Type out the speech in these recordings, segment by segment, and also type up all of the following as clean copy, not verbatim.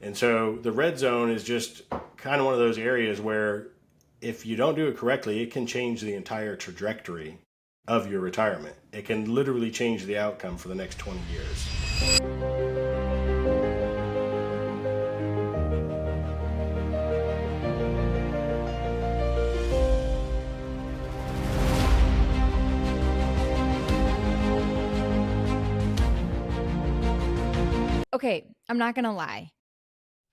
And so the red zone is just kind of one of those areas where if you don't do it correctly, it can change the entire trajectory of your retirement. It can literally change the outcome for the next 20 years. Okay, I'm not going to lie.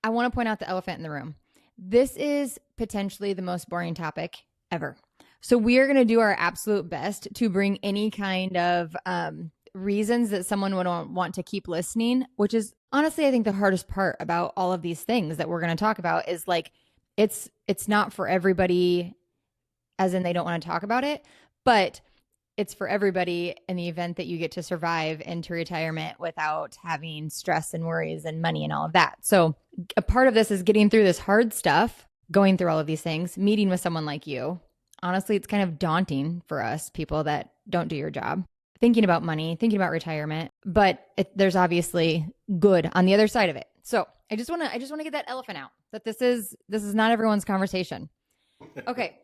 I want to point out the elephant in the room. This is potentially the most boring topic ever. So we are going to do our absolute best to bring any kind of reasons that someone would want to keep listening, which is honestly, I think the hardest part about all of these things that we're going to talk about is like, it's not for everybody, as in they don't want to talk about it, but it's for everybody in the event that you get to survive into retirement without having stress and worries and money and all of that. So a part of this is getting through this hard stuff, going through all of these things, meeting with someone like you. Honestly, it's kind of daunting for us people that don't do your job, thinking about money, thinking about retirement, but there's obviously good on the other side of it. So I just want to get that elephant out, that this is not everyone's conversation. Okay.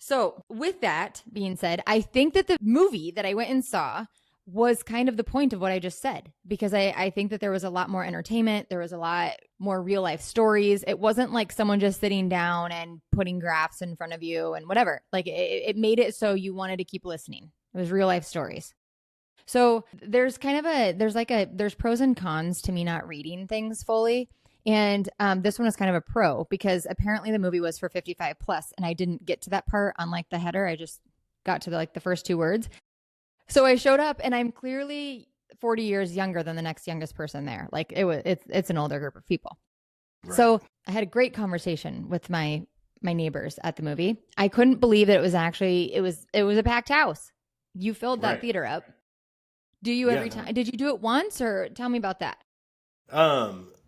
So with that being said, I think that the movie that I went and saw was kind of the point of what I just said, because I think that there was a lot more entertainment. There was a lot more real life stories. It wasn't like someone just sitting down and putting graphs in front of you and whatever. Like it made it so you wanted to keep listening. It was real life stories. So there's there's pros and cons to me not reading things fully. And this one is kind of a pro because apparently the movie was for 55 plus, and I didn't get to that part on like the header. I just got to the first two words. So I showed up and I'm clearly 40 years younger than the next youngest person there. Like it's an older group of people. Right. So I had a great conversation with my neighbors at the movie. I couldn't believe that it was a packed house. You filled that theater up. Do you every time? Did you do it once, or tell me about that?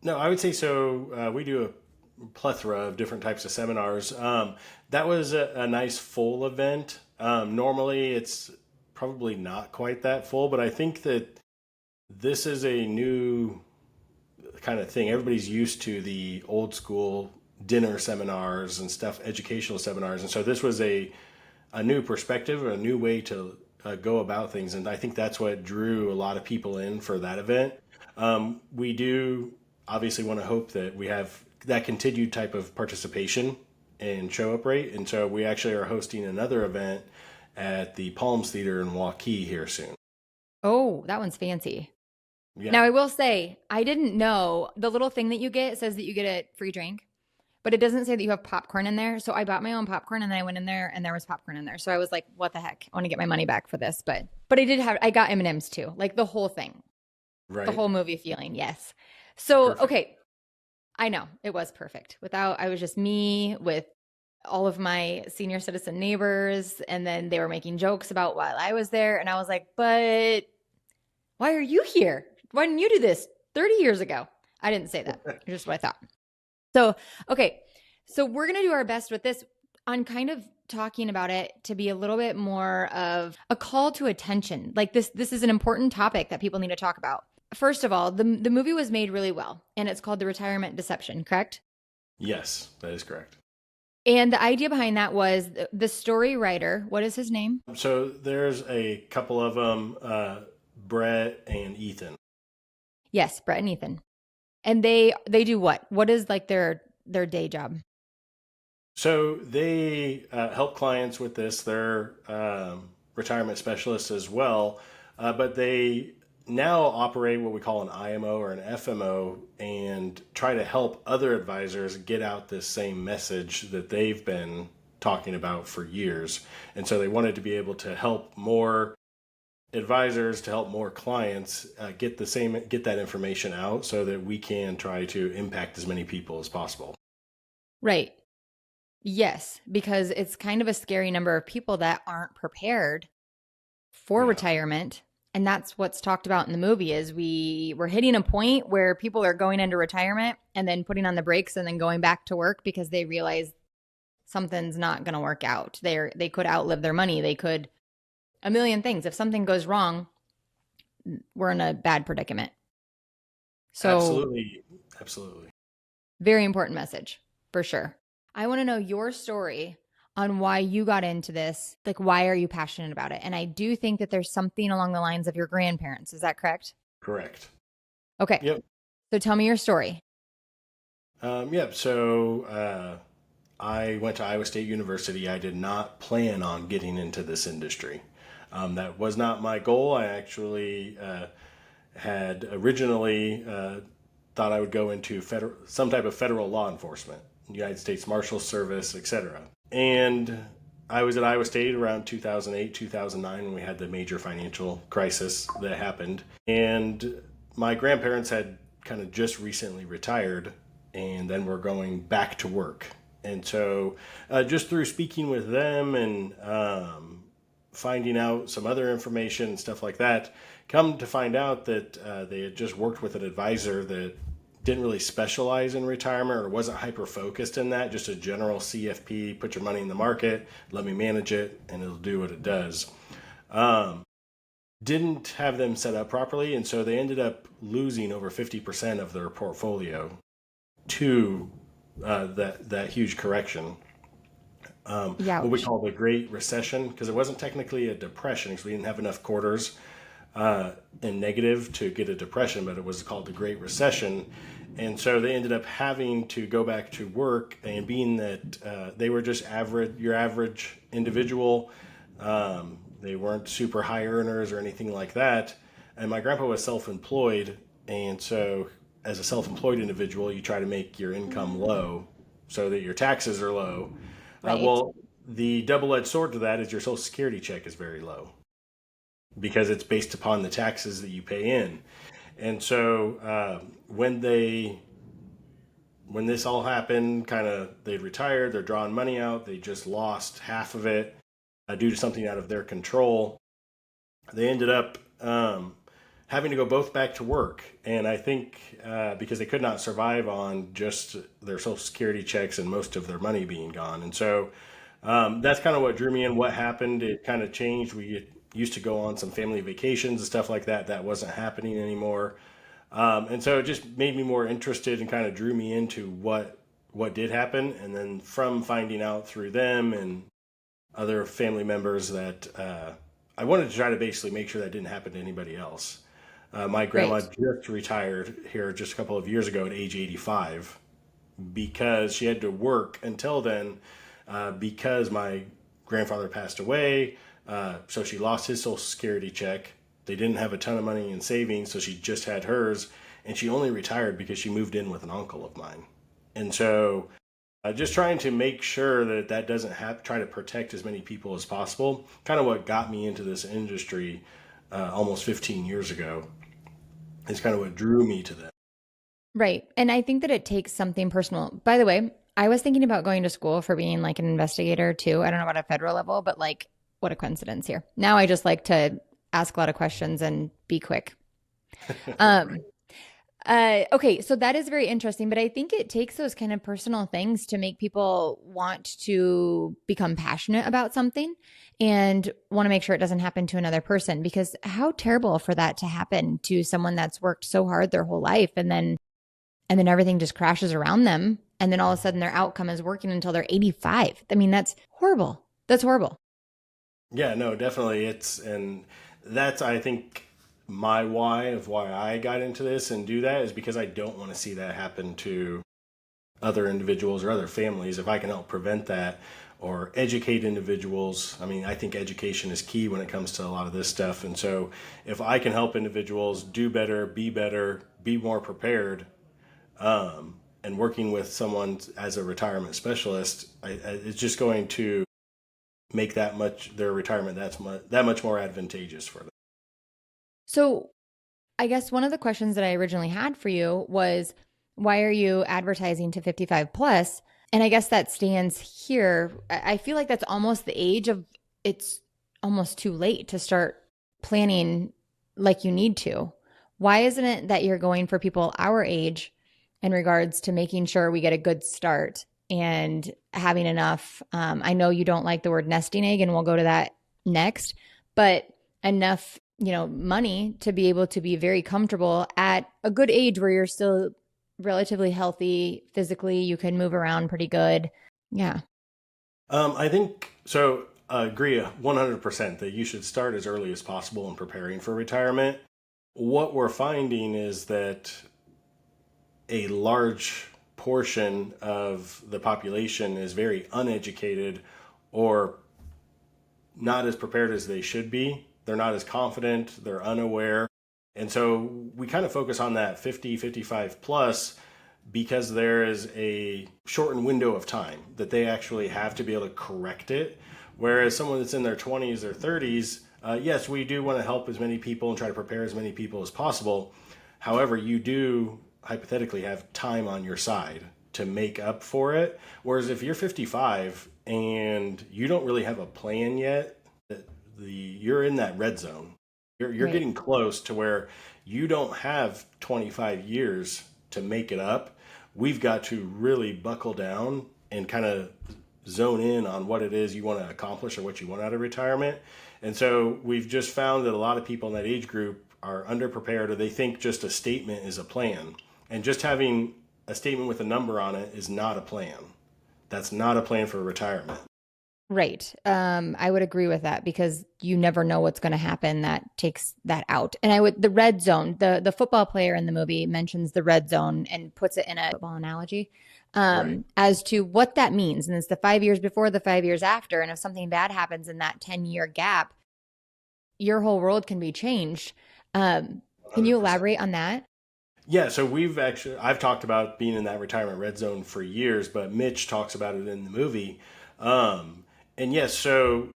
No, I would say so. We do a plethora of different types of seminars. That was a nice full event. Normally it's probably not quite that full, but I think that this is a new kind of thing. Everybody's used to the old school dinner seminars and stuff, educational seminars. And so this was a new perspective, a new way to go about things. And I think that's what drew a lot of people in for that event. We do obviously want to hope that we have that continued type of participation and show up rate. And so we actually are hosting another event at the Palms Theater in Waukee here soon. Oh, that one's fancy. Yeah. Now I will say, I didn't know the little thing that you get says that you get a free drink, but it doesn't say that you have popcorn in there. So I bought my own popcorn and then I went in there and there was popcorn in there. So I was like, what the heck? I want to get my money back for this. But I got M&Ms too, like the whole thing, right? The whole movie feeling. Yes. So, perfect. Okay. I know it was perfect. I was just me with all of my senior citizen neighbors. And then they were making jokes about while I was there. And I was like, but why are you here? Why didn't you do this 30 years ago? I didn't say that. Just what I thought. So, okay. So we're going to do our best with this on kind of talking about it to be a little bit more of a call to attention. Like this is an important topic that people need to talk about. First of all, the movie was made really well, and it's called The Retirement Deception, correct? Yes, that is correct. And the idea behind that was the story writer. What is his name? So there's a couple of them, Brett and Ethan. Yes, Brett and Ethan. And they do what? What is like their day job? So they help clients with this. They're retirement specialists as well, but they now operate what we call an IMO or an FMO and try to help other advisors get out this same message that they've been talking about for years. And so they wanted to be able to help more advisors, to help more clients get that information out so that we can try to impact as many people as possible. Right. Yes, because it's kind of a scary number of people that aren't prepared for retirement. And that's what's talked about in the movie is we're hitting a point where people are going into retirement and then putting on the brakes and then going back to work because they realize something's not going to work out. They could outlive their money. They could a million things. If something goes wrong, we're in a bad predicament. So Absolutely. Very important message for sure. I want to know your story on why you got into this. Like, why are you passionate about it? And I do think that there's something along the lines of your grandparents. Is that correct? Correct. Okay. Yep. So tell me your story. Yep. So I went to Iowa State University. I did not plan on getting into this industry. That was not my goal. I actually had originally thought I would go into some type of federal law enforcement, United States Marshal Service, etc. And I was at Iowa State around 2008, 2009 when we had the major financial crisis that happened. And my grandparents had kind of just recently retired and then were going back to work. And so just through speaking with them and finding out some other information and stuff like that, come to find out that they had just worked with an advisor that didn't really specialize in retirement or wasn't hyper focused in that, just a general CFP, put your money in the market, let me manage it, and it'll do what it does. Didn't have them set up properly, and so they ended up losing over 50% of their portfolio to that huge correction. What we call the Great Recession, because it wasn't technically a depression because we didn't have enough quarters in negative to get a depression, but it was called the Great Recession. And so they ended up having to go back to work, and being that they were just your average individual, they weren't super high earners or anything like that. And my grandpa was self-employed, and so as a self-employed individual, you try to make your income low so that your taxes are low. Right. Well, the double-edged sword to that is your Social Security check is very low because it's based upon the taxes that you pay in. And so when this all happened, kind of they'd retired, they're drawing money out, they just lost half of it due to something out of their control. They ended up having to go both back to work. And I think because they could not survive on just their Social Security checks and most of their money being gone. And so that's kind of what drew me in. What happened, it kind of changed. We used to go on some family vacations and stuff like that. That wasn't happening anymore. And so it just made me more interested and kind of drew me into what did happen. And then from finding out through them and other family members that I wanted to try to basically make sure that didn't happen to anybody else. My grandma just retired here just a couple of years ago at age 85 because she had to work until then because my grandfather passed away. So she lost his Social Security check. They didn't have a ton of money in savings, so she just had hers. And she only retired because she moved in with an uncle of mine. And so just trying to make sure that that doesn't happen, try to protect as many people as possible. Kind of what got me into this industry almost 15 years ago is kind of what drew me to that. Right. And I think that it takes something personal. By the way, I was thinking about going to school for being like an investigator too. I don't know about a federal level, but like what a coincidence here. Now I just like to ask a lot of questions and be quick. Okay, so that is very interesting, but I think it takes those kind of personal things to make people want to become passionate about something and want to make sure it doesn't happen to another person, because how terrible for that to happen to someone that's worked so hard their whole life and then everything just crashes around them, and then all of a sudden their outcome is working until they're 85. I mean, that's horrible. That's horrible. Yeah, no, definitely. And that's, I think, my why of why I got into this and do that is because I don't want to see that happen to other individuals or other families. If I can help prevent that or educate individuals, I mean, I think education is key when it comes to a lot of this stuff. And so if I can help individuals do better, be more prepared, and working with someone as a retirement specialist, it's just going to make their retirement that much more advantageous for them. So I guess one of the questions that I originally had for you was, why are you advertising to 55 plus? And I guess that stands here. I feel like that's almost the age of, it's almost too late to start planning like you need to. Why isn't it that you're going for people our age in regards to making sure we get a good start and having enough? I know you don't like the word nesting egg, and we'll go to that next, but enough, money to be able to be very comfortable at a good age where you're still relatively healthy physically. You can move around pretty good. Yeah. I think so. I agree 100% that you should start as early as possible in preparing for retirement. What we're finding is that a large portion of the population is very uneducated or not as prepared as they should be. They're not as confident, they're unaware. And so we kind of focus on that 50, 55 plus because there is a shortened window of time that they actually have to be able to correct it. Whereas someone that's in their 20s or 30s, yes, we do want to help as many people and try to prepare as many people as possible. However, you do hypothetically have time on your side to make up for it. Whereas if you're 55 and you don't really have a plan yet, you're in that red zone. You're Right. getting close to where you don't have 25 years to make it up. We've got to really buckle down and kind of zone in on what it is you want to accomplish or what you want out of retirement. And so we've just found that a lot of people in that age group are underprepared, or they think just a statement is a plan. And just having a statement with a number on it is not a plan. That's not a plan for retirement. Right. I would agree with that because you never know what's going to happen that takes that out. And the red zone, the football player in the movie mentions the red zone and puts it in a football analogy, Right. as to what that means. And it's the 5 years before, the 5 years after. And if something bad happens in that 10-year gap, your whole world can be changed. Can you 100%. elaborate on that? Yeah, so I've talked about being in that retirement red zone for years, but Mitch talks about it in the movie. And yes, so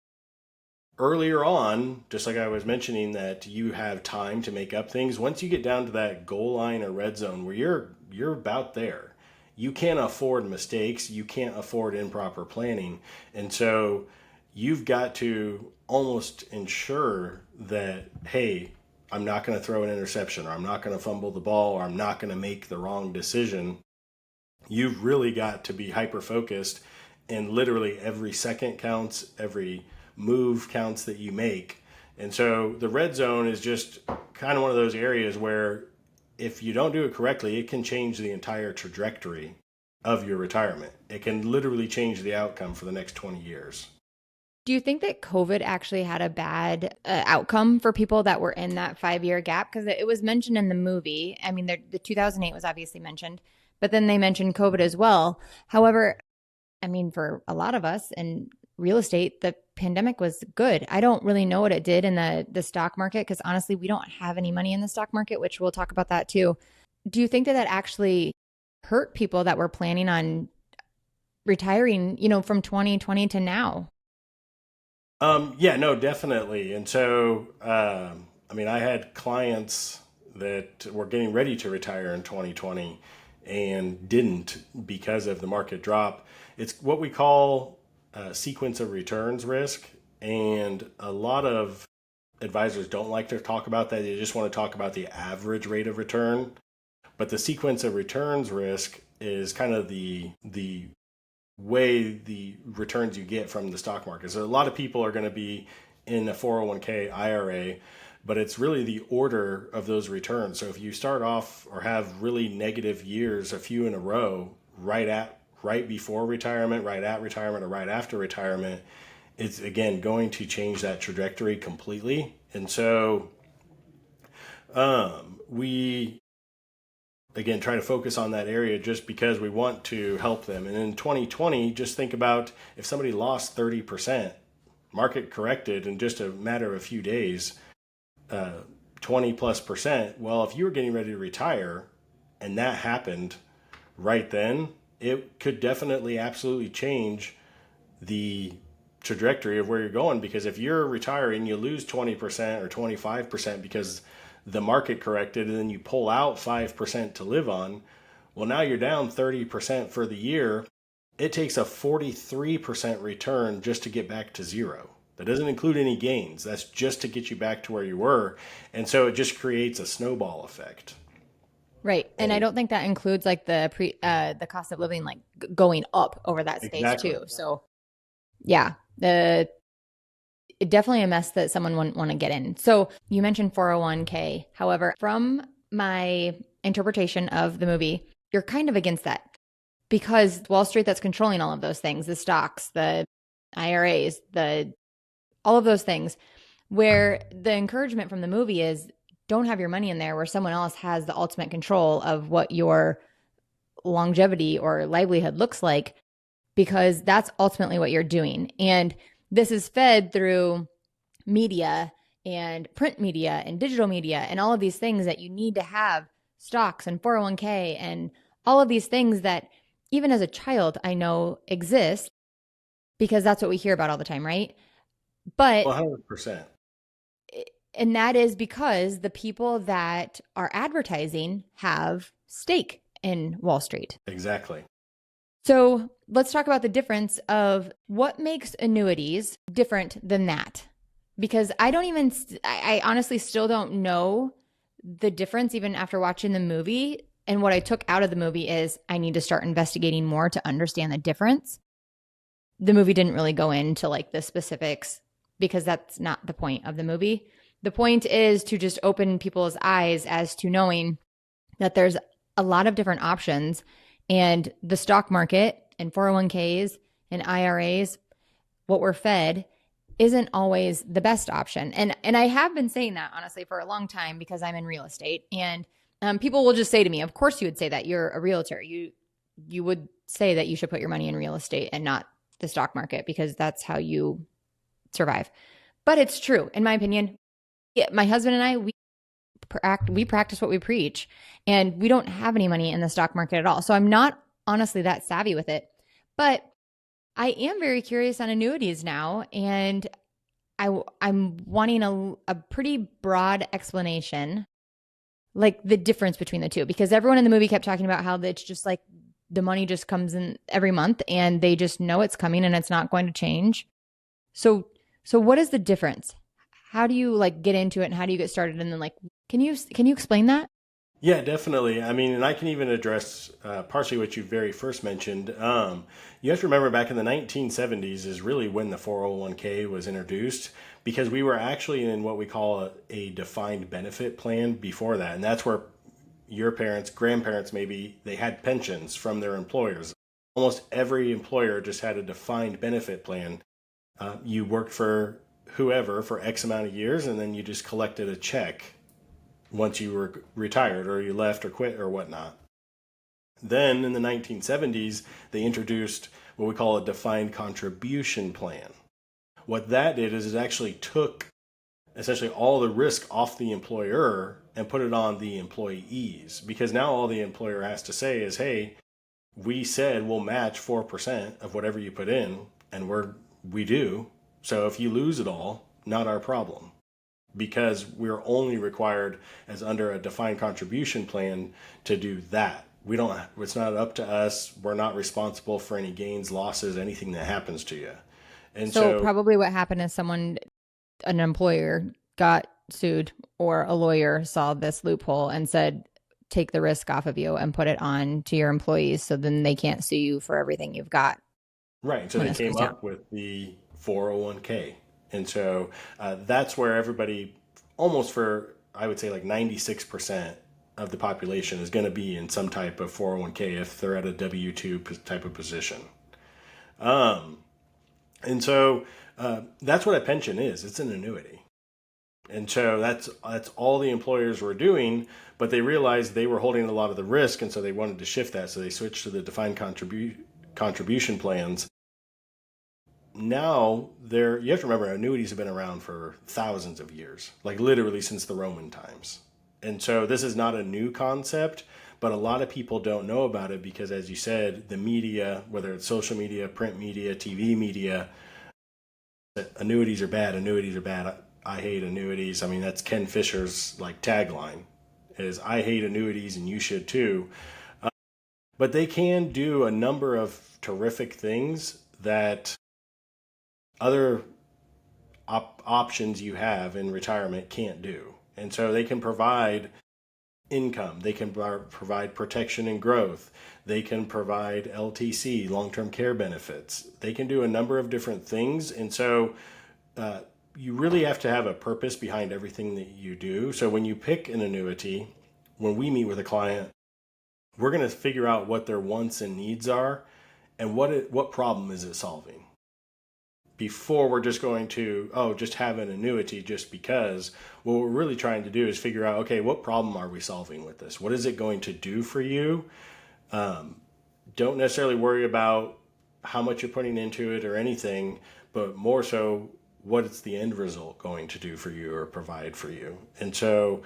earlier on, just like I was mentioning, that you have time to make up things. Once you get down to that goal line or red zone where you're about there, you can't afford mistakes. You can't afford improper planning, and so you've got to almost ensure that, hey, I'm not going to throw an interception, or I'm not going to fumble the ball, or I'm not going to make the wrong decision. You've really got to be hyper focused, and literally every second counts, every move counts that you make. And so the red zone is just kind of one of those areas where if you don't do it correctly, it can change the entire trajectory of your retirement. It can literally change the outcome for the next 20 years. Do you think that COVID actually had a bad outcome for people that were in that 5 year gap? Because it was mentioned in the movie. I mean, the 2008 was obviously mentioned, but then they mentioned COVID as well. However, I mean, for a lot of us in real estate, the pandemic was good. I don't really know what it did in the stock market because honestly, we don't have any money in the stock market, which we'll talk about that too. Do you think that that actually hurt people that were planning on retiring, from 2020 to now? Yeah, no, definitely. And so, I mean, I had clients that were getting ready to retire in 2020 and didn't because of the market drop. It's what we call sequence of returns risk. And a lot of advisors don't like to talk about that. They just want to talk about the average rate of return. But the sequence of returns risk is kind of the way the returns you get from the stock market. So a lot of people are going to be in a 401k IRA, but it's really the order of those returns. So if you start off or have really negative years, a few in a row, right before retirement, right at retirement, or right after retirement, it's again going to change that trajectory completely. And so we again try to focus on that area just because we want to help them. And in 2020, just think about if somebody lost 30%, market corrected in just a matter of a few days, 20 plus percent. Well, if you were getting ready to retire and that happened right then, it could definitely absolutely change the trajectory of where you're going. Because if you're retiring, you lose 20% or 25% because the market corrected and then you pull out 5% to live on. Well, now you're down 30% for the year. It takes a 43% return just to get back to zero. That doesn't include any gains. That's just to get you back to where you were. And so it just creates a snowball effect. Right. And I And don't think that includes like the cost of living like going up over that space exactly. too. So yeah, the definitely a mess that someone wouldn't want to get in. So you mentioned 401k. However, from my interpretation of the movie, you're kind of against that because Wall Street that's controlling all of those things, the stocks, the IRAs, all of those things, where the encouragement from the movie is don't have your money in there where someone else has the ultimate control of what your longevity or livelihood looks like, because that's ultimately what you're doing. And this is fed through media and print media and digital media and all of these things that you need to have stocks and 401k and all of these things that even as a child I know exist because that's what we hear about all the time, right? But 100%. and that is because the people that are advertising have stake in Wall Street. Exactly. So let's talk about the difference of what makes annuities different than that. Because I honestly still don't know the difference even after watching the movie. And what I took out of the movie is I need to start investigating more to understand the difference. The movie didn't really go into like the specifics because that's not the point of the movie. The point is to just open people's eyes as to knowing that there's a lot of different options, and the stock market and 401ks and IRAs, what we're fed, isn't always the best option. And I have been saying that honestly for a long time because I'm in real estate, and people will just say to me, "Of course you would say that. You're a realtor. You would say that you should put your money in real estate and not the stock market because that's how you survive." But it's true, in my opinion. Yeah, my husband and I, we practice what we preach, and we don't have any money in the stock market at all. So I'm not honestly that savvy with it, but I am very curious on annuities now, and I'm wanting a pretty broad explanation, like the difference between the two, because everyone in the movie kept talking about how it's just like the money just comes in every month, and they just know it's coming and it's not going to change. So what is the difference? How do you like get into it, and how do you get started? And then like, can you explain that? Yeah, definitely. I mean, and I can even address partially what you very first mentioned. You have to remember back in the 1970s is really when the 401k was introduced, because we were actually in what we call a defined benefit plan before that. And that's where your parents, grandparents, maybe they had pensions from their employers. Almost every employer just had a defined benefit plan. You worked for whoever for X amount of years, and then you just collected a check once you were retired or you left or quit or whatnot. Then in the 1970s, they introduced what we call a defined contribution plan. What that did is it actually took essentially all the risk off the employer and put it on the employees, because now all the employer has to say is, hey, we said we'll match 4% of whatever you put in, and we do. So if you lose it all, not our problem, because we're only required as under a defined contribution plan to do that. It's not up to us. We're not responsible for any gains, losses, anything that happens to you. And So so, probably what happened is an employer got sued, or a lawyer saw this loophole and said, take the risk off of you and put it on to your employees. So then they can't sue you for everything you've got right. So when they this goes came down. up with the 401k. And so that's where everybody, almost for, I would say like 96% of the population is going to be in some type of 401k if they're at a W-2 type of position. And so that's what a pension is. It's an annuity. And so that's all the employers were doing, but they realized they were holding a lot of the risk, and so they wanted to shift that. So they switched to the defined contribution plans. Now you have to remember, annuities have been around for thousands of years, like literally since the Roman times. And so this is not a new concept, but a lot of people don't know about it because, as you said, the media, whether it's social media, print media, TV media, annuities are bad. Annuities are bad. I hate annuities. I mean, that's Ken Fisher's like tagline is I hate annuities and you should too. But they can do a number of terrific things that other options you have in retirement can't do. And so they can provide income, they can provide protection and growth, they can provide LTC, long-term care benefits, they can do a number of different things. And so you really have to have a purpose behind everything that you do. So when you pick an annuity, when we meet with a client, we're going to figure out what their wants and needs are and what problem is it solving before we're just going to, just have an annuity just because. What we're really trying to do is figure out, okay, what problem are we solving with this? What is it going to do for you? Don't necessarily worry about how much you're putting into it or anything, but more so, what is the end result going to do for you or provide for you? And so,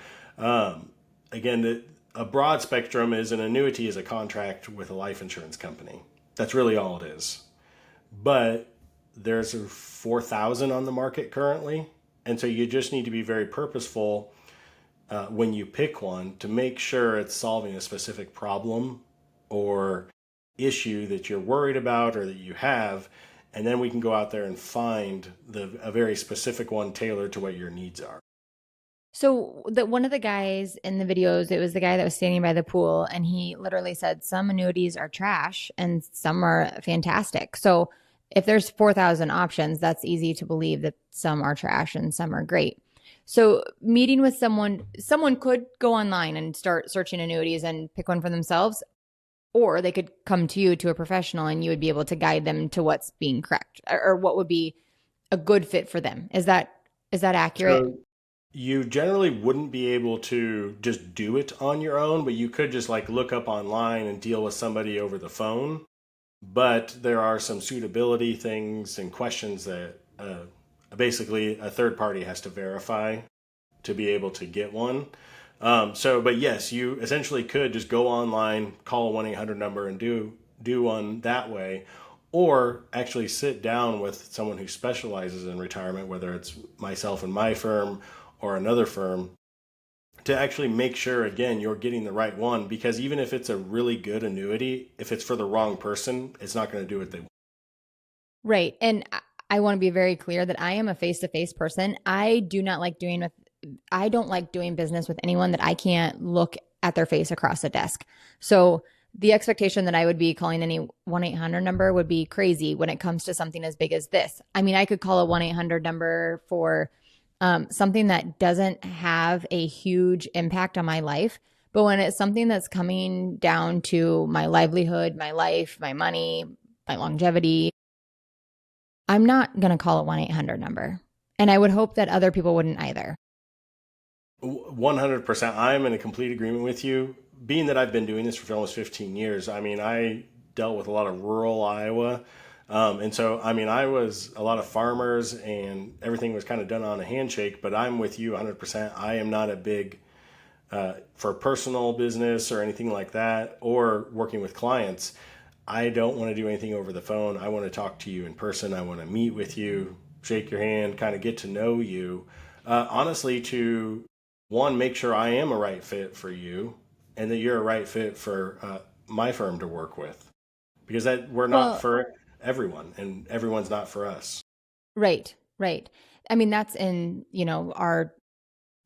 again, a broad spectrum is an annuity is a contract with a life insurance company. That's really all it is. But there's 4,000 on the market currently. And so you just need to be very purposeful when you pick one to make sure it's solving a specific problem or issue that you're worried about or that you have. And then we can go out there and find a very specific one tailored to what your needs are. So one of the guys in the videos, it was the guy that was standing by the pool, and he literally said some annuities are trash and some are fantastic. So if there's 4,000 options, that's easy to believe that some are trash and some are great. So meeting with someone could go online and start searching annuities and pick one for themselves, or they could come to you, to a professional, and you would be able to guide them to what's being correct or what would be a good fit for them. Is that accurate? So you generally wouldn't be able to just do it on your own, but you could just like look up online and deal with somebody over the phone. But there are some suitability things and questions that basically a third party has to verify to be able to get one. But yes, you essentially could just go online, call a 1-800 number and do one that way, or actually sit down with someone who specializes in retirement, whether it's myself and my firm or another firm, to actually make sure, again, you're getting the right one. Because even if it's a really good annuity, if it's for the wrong person, it's not going to do what they want. Right. And I want to be very clear that I am a face-to-face person. I don't like doing business with anyone that I can't look at their face across a desk. So the expectation that I would be calling any 1-800 number would be crazy when it comes to something as big as this. I mean, I could call a 1-800 number for something that doesn't have a huge impact on my life. But when it's something that's coming down to my livelihood, my life, my money, my longevity, I'm not going to call a 1-800 number. And I would hope that other people wouldn't either. 100%. I'm in a complete agreement with you. Being that I've been doing this for almost 15 years, I mean, I dealt with a lot of rural Iowa. And so, I mean, I was a lot of farmers and everything was kind of done on a handshake, but I'm with you 100%. I am not a big, for personal business or anything like that, or working with clients. I don't want to do anything over the phone. I want to talk to you in person. I want to meet with you, shake your hand, kind of get to know you. Honestly, to one, make sure I am a right fit for you and that you're a right fit for my firm to work with. Because we're not for everyone, and everyone's not for us. Right. I mean, that's in, our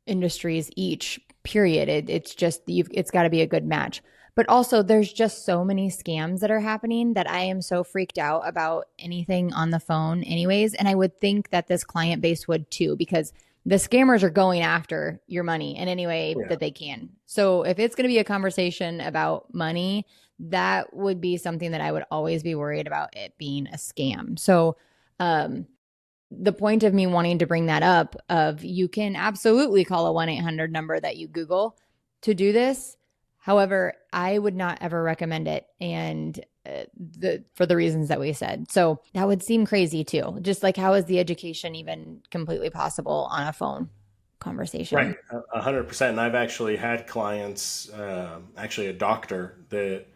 industries each, period. It's just, it's got to be a good match. But also there's just so many scams that are happening that I am so freaked out about anything on the phone anyways. And I would think that this client base would too, because the scammers are going after your money in any way that they can. So if it's going to be a conversation about money, that would be something that I would always be worried about it being a scam. So the point of me wanting to bring that up of you can absolutely call a 1-800 number that you Google to do this. However, I would not ever recommend it, and for the reasons that we said. So that would seem crazy too. Just like, how is the education even completely possible on a phone conversation? Right, 100%. And I've actually had clients, actually a doctor that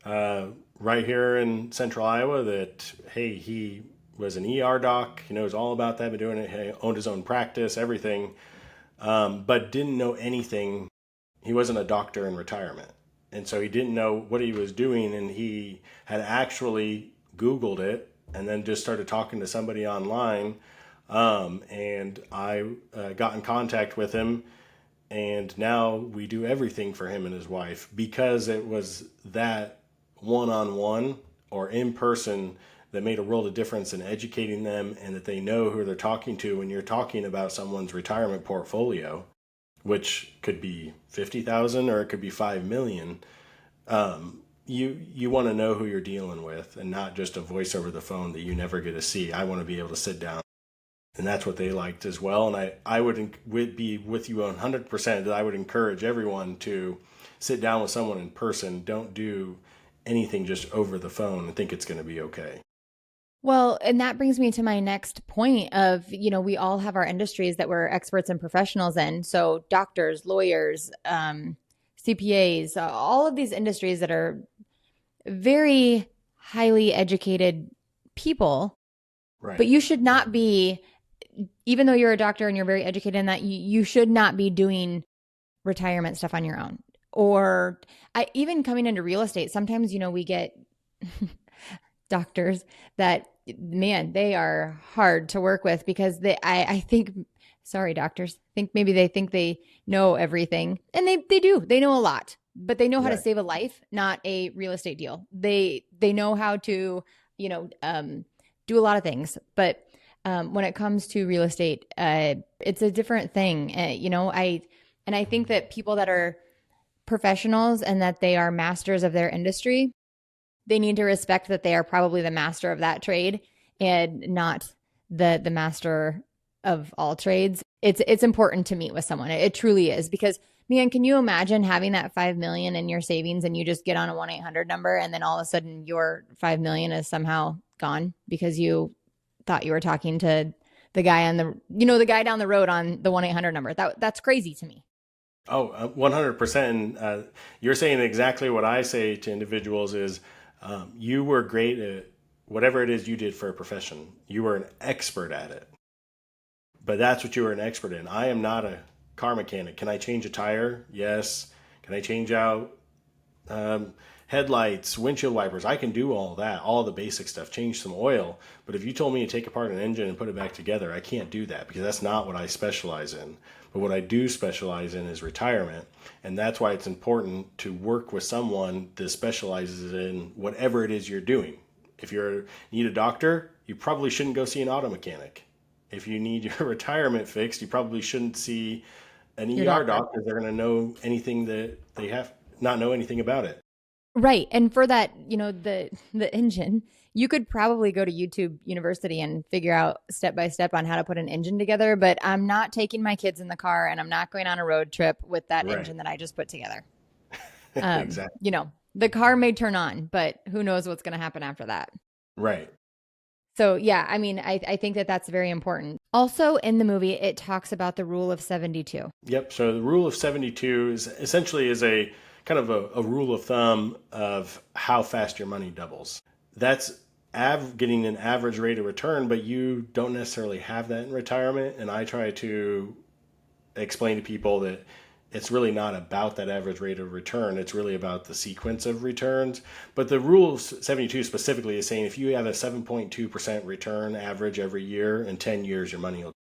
right here in Central Iowa that, hey, he was an ER doc. He knows all about that. Been doing it. He owned his own practice, everything, but didn't know anything. He wasn't a doctor in retirement. And so he didn't know what he was doing. And he had actually Googled it and then just started talking to somebody online. And I got in contact with him. And now we do everything for him and his wife because it was that one-on-one or in person that made a world of difference in educating them, and that they know who they're talking to when you're talking about someone's retirement portfolio, which could be 50,000 or it could be 5 million. You want to know who you're dealing with and not just a voice over the phone that you never get to see. I want to be able to sit down. And that's what they liked as well. And I would be with you 100% that I would encourage everyone to sit down with someone in person. Don't do anything just over the phone and think it's going to be okay. Well, and that brings me to my next point of, we all have our industries that we're experts and professionals in. So doctors, lawyers, CPAs, all of these industries that are very highly educated people, Right. but you should not be, even though you're a doctor and you're very educated in that, you should not be doing retirement stuff on your own. Or even coming into real estate, sometimes, we get doctors that, man, they are hard to work with because I think, sorry, doctors, maybe they think they know everything, and they do. They know a lot, but they know how to Right. save a life, not a real estate deal. They know how to, do a lot of things, but when it comes to real estate, it's a different thing. I think that people that are professionals and that they are masters of their industry, they need to respect that they are probably the master of that trade and not the master of all trades. It's important to meet with someone. It truly is, because, man, can you imagine having that 5 million in your savings and you just get on a 1-800 number and then all of a sudden your 5 million is somehow gone because you thought you were talking to the guy on the guy down the road on the 1-800 number. That's crazy to me. Oh, 100%. You're saying exactly what I say to individuals is you were great at whatever it is you did for a profession. You were an expert at it. But that's what you were an expert in. I am not a car mechanic. Can I change a tire? Yes. Can I change out headlights, windshield wipers? I can do all that, all the basic stuff, change some oil. But if you told me to take apart an engine and put it back together, I can't do that because that's not what I specialize in. But what I do specialize in is retirement. And that's why it's important to work with someone that specializes in whatever it is you're doing. If you need a doctor, you probably shouldn't go see an auto mechanic. If you need your retirement fixed, you probably shouldn't see an Your ER doctor. doc because they're going to know anything that they have not know anything about it. Right. And for that, the engine, you could probably go to YouTube University and figure out step by step on how to put an engine together, but I'm not taking my kids in the car and I'm not going on a road trip with that Right. engine that I just put together. Exactly. The car may turn on, but who knows what's going to happen after that. Right. So, yeah, I mean, I think that that's very important. Also, in the movie, it talks about the rule of 72. Yep. So the rule of 72 is essentially is a kind of a rule of thumb of how fast your money doubles. That's getting an average rate of return, but you don't necessarily have that in retirement. And I try to explain to people that it's really not about that average rate of return. It's really about the sequence of returns. But the rule of 72 specifically is saying if you have a 7.2% return average every year, in 10 years, your money will.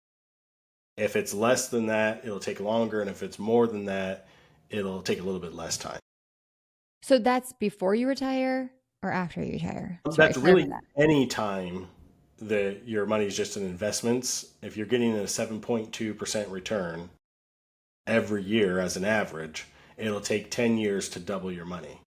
If it's less than that, it'll take longer. And if it's more than that, it'll take a little bit less time. So that's before you retire or after you retire? Sorry, That's clarify really that. any time that your money is just in investments. If you're getting a 7.2% return every year as an average, it'll take 10 years to double your money.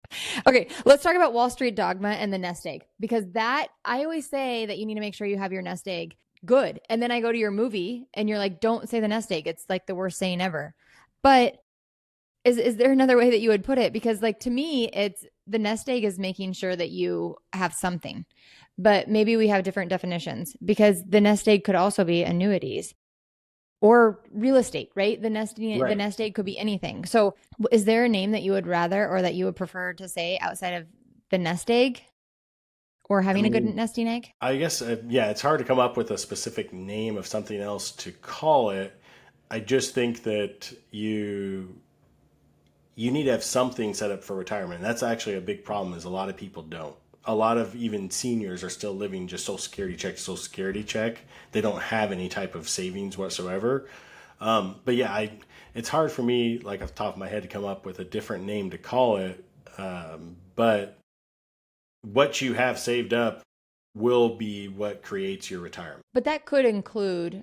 Okay, let's talk about Wall Street dogma and the nest egg, because that, I always say that you need to make sure you have your nest egg good. And then I go to your movie and you're like, don't say the nest egg. It's like the worst saying ever. But is there another way that you would put it? Because, like, to me, it's the nest egg is making sure that you have something. But maybe we have different definitions, because the nest egg could also be annuities or real estate, right? The Right. nest egg could be anything. So is there a name that you would rather or that you would prefer to say outside of the nest egg or I having a good mean, nesting egg? I guess, yeah, it's hard to come up with a specific name of something else to call it. I just think that you need to have something set up for retirement. And that's actually a big problem is a lot of people don't. A lot of even seniors are still living just Social Security check to Social Security check. They don't have any type of savings whatsoever. But yeah, it's hard for me, like off the top of my head, to come up with a different name to call it. But what you have saved up will be what creates your retirement. But that could include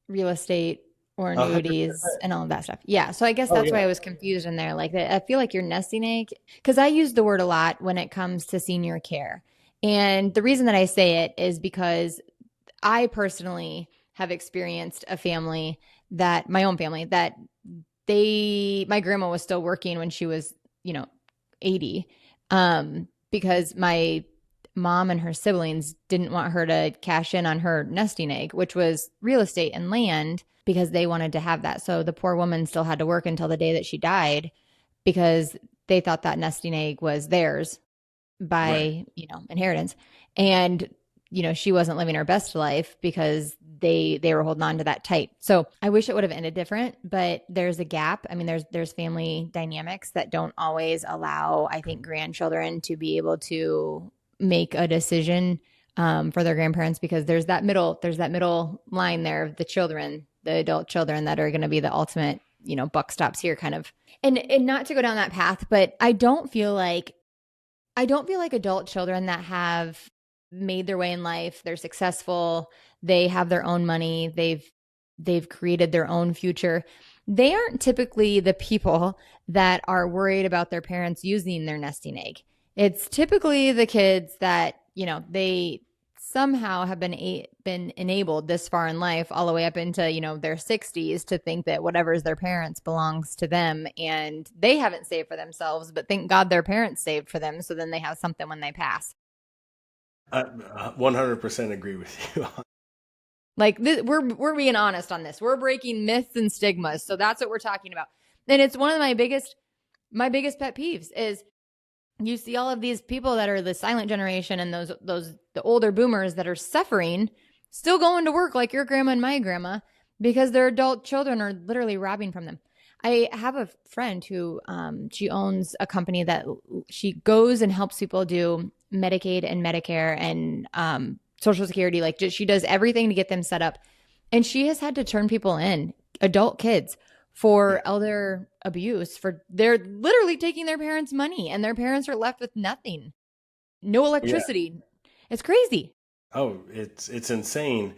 real estate or 100%. annuities and all of that stuff. Yeah. So I guess Oh that's why yeah. I was confused in there. Like, I feel like your nesting egg, because I use the word a lot when it comes to senior care. And the reason that I say it is because I personally have experienced a family that, my own family, that my grandma was still working when she was, 80, because my mom and her siblings didn't want her to cash in on her nesting egg, which was real estate and land, because they wanted to have that. So the poor woman still had to work until the day that she died because they thought that nesting egg was theirs Right. by, inheritance. And, she wasn't living her best life because they were holding on to that tight. So I wish it would have ended different, but there's a gap. I mean, there's family dynamics that don't always allow, I think, grandchildren to be able to make a decision for their grandparents, because there's that middle line there of the children, the adult children that are going to be the ultimate, buck stops here kind of. And not to go down that path, but I don't feel like adult children that have made their way in life, they're successful, they have their own money, they've created their own future. They aren't typically the people that are worried about their parents using their nesting egg. It's typically the kids that, they somehow have been enabled this far in life, all the way up into, their 60s, to think that whatever is their parents belongs to them, and they haven't saved for themselves, but thank God their parents saved for them, so then they have something when they pass. I 100% agree with you. Like this, we're being honest on this. We're breaking myths and stigmas. So that's what we're talking about. And it's one of my biggest pet peeves is you see all of these people that are the silent generation and the older boomers that are suffering, still going to work like your grandma and my grandma, because their adult children are literally robbing from them. I have a friend who she owns a company that she goes and helps people do Medicaid and Medicare and Social Security. Like, she does everything to get them set up. And she has had to turn people in, adult kids, for elder abuse. For they're literally taking their parents' money, and their parents are left with nothing, no Yeah. electricity. It's crazy. Oh, it's insane.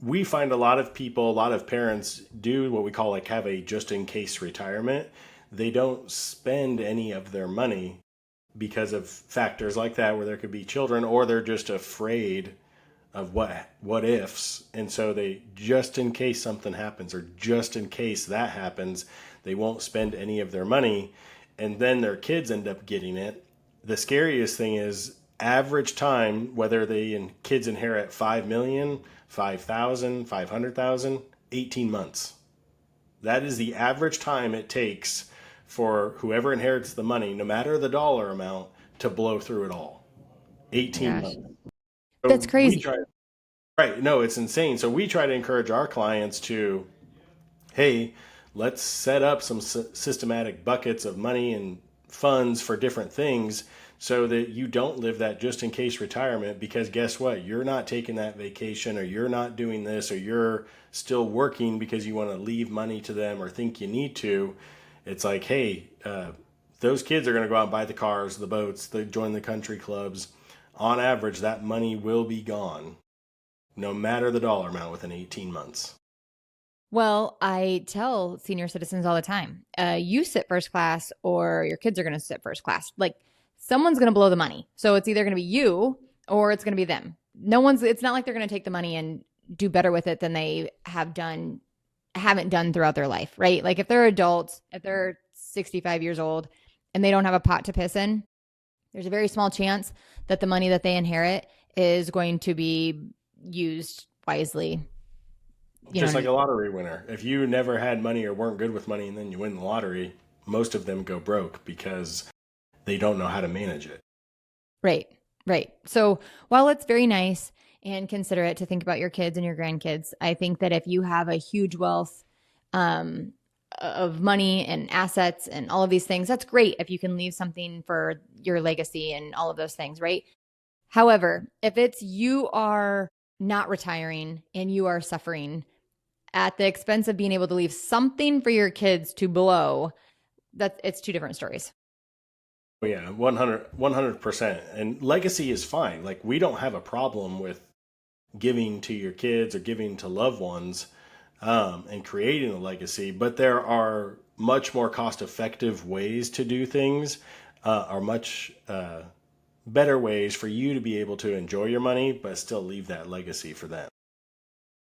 We find a lot of people, a lot of parents do what we call like have a just in case retirement. They don't spend any of their money because of factors like that, where there could be children, or they're just afraid of what ifs, and so they, just in case something happens, or just in case that happens, they won't spend any of their money, and then their kids end up getting it. The scariest thing is average time, whether kids inherit 5 million, 5,000, 500,000, 18 months. That is the average time it takes for whoever inherits the money, no matter the dollar amount, to blow through it all. 18 Gosh, months. that's So we crazy. try, right? No, it's insane. So we try to encourage our clients to, hey, let's set up some systematic buckets of money and funds for different things, so that you don't live that just in case retirement. Because guess what? You're not taking that vacation, or you're not doing this, or you're still working because you want to leave money to them or think you need to. It's like, hey, those kids are going to go out and buy the cars, the boats, they join the country clubs. On average, that money will be gone, no matter the dollar amount, within 18 months. Well, I tell senior citizens all the time, you sit first class or your kids are going to sit first class. Like, someone's going to blow the money. So it's either going to be you or it's going to be them. It's not like they're going to take the money and do better with it than they haven't done throughout their life, right? Like, if they're adults, if they're 65 years old and they don't have a pot to piss in, there's a very small chance that the money that they inherit is going to be used wisely. You know Just what I like mean? a lottery winner. If you never had money or weren't good with money and then you win the lottery, most of them go broke because they don't know how to manage it. Right, right. So while it's very nice and considerate to think about your kids and your grandkids, I think that if you have a huge wealth um, of money and assets and all of these things, that's great if you can leave something for your legacy and all of those things, right? However, if it's you are not retiring and you are suffering at the expense of being able to leave something for your kids to blow, it's two different stories. Oh, yeah, 100%. And legacy is fine. Like, we don't have a problem with giving to your kids or giving to loved ones. and creating a legacy. But there are much more cost-effective ways to do things, are much better ways for you to be able to enjoy your money, but still leave that legacy for them.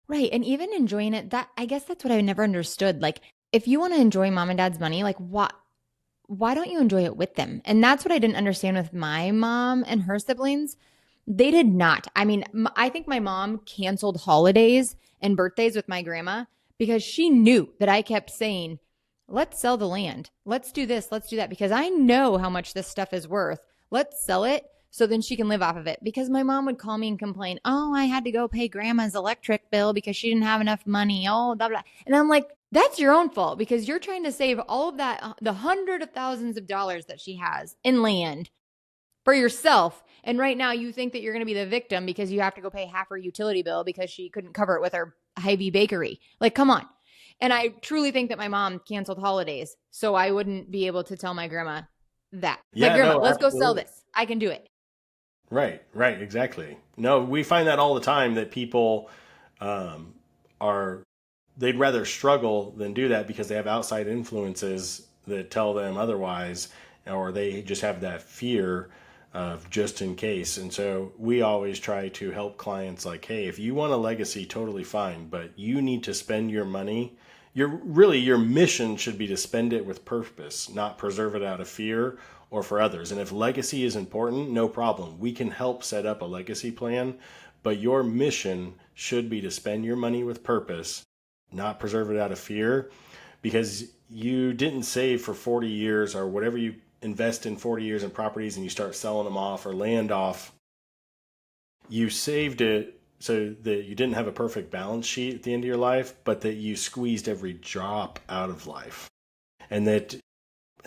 Right. And even enjoying it, that I guess that's what I never understood. Like, if you want to enjoy mom and dad's money, like why don't you enjoy it with them? And that's what I didn't understand with my mom and her siblings. They did not. I mean, I think my mom canceled holidays and birthdays with my grandma because she knew that I kept saying, let's sell the land. Let's do this. Let's do that. Because I know how much this stuff is worth. Let's sell it so then she can live off of it. Because my mom would call me and complain, oh, I had to go pay grandma's electric bill because she didn't have enough money. Oh, blah, blah. And I'm like, that's your own fault because you're trying to save all of that, the hundreds of thousands of dollars that she has in land for yourself. And right now you think that you're going to be the victim because you have to go pay half her utility bill because she couldn't cover it with her Hy-Vee bakery. Like, come on. And I truly think that my mom canceled holidays so I wouldn't be able to tell my grandma that. Yeah, like, grandma, no, let's go sell absolutely. this. I can do it. Right, right, exactly. No, we find that all the time that people um, are, they'd rather struggle than do that because they have outside influences that tell them otherwise, or they just have that fear of just in case. And so we always try to help clients like, hey, if you want a legacy, totally fine, but you need to spend your money. Your mission should be to spend it with purpose, not preserve it out of fear or for others. And if legacy is important, no problem. We can help set up a legacy plan, but your mission should be to spend your money with purpose, not preserve it out of fear, because you didn't save for 40 years or whatever you invest in 40 years in properties and you start selling them off or land off. You saved it so that you didn't have a perfect balance sheet at the end of your life, but that you squeezed every drop out of life. And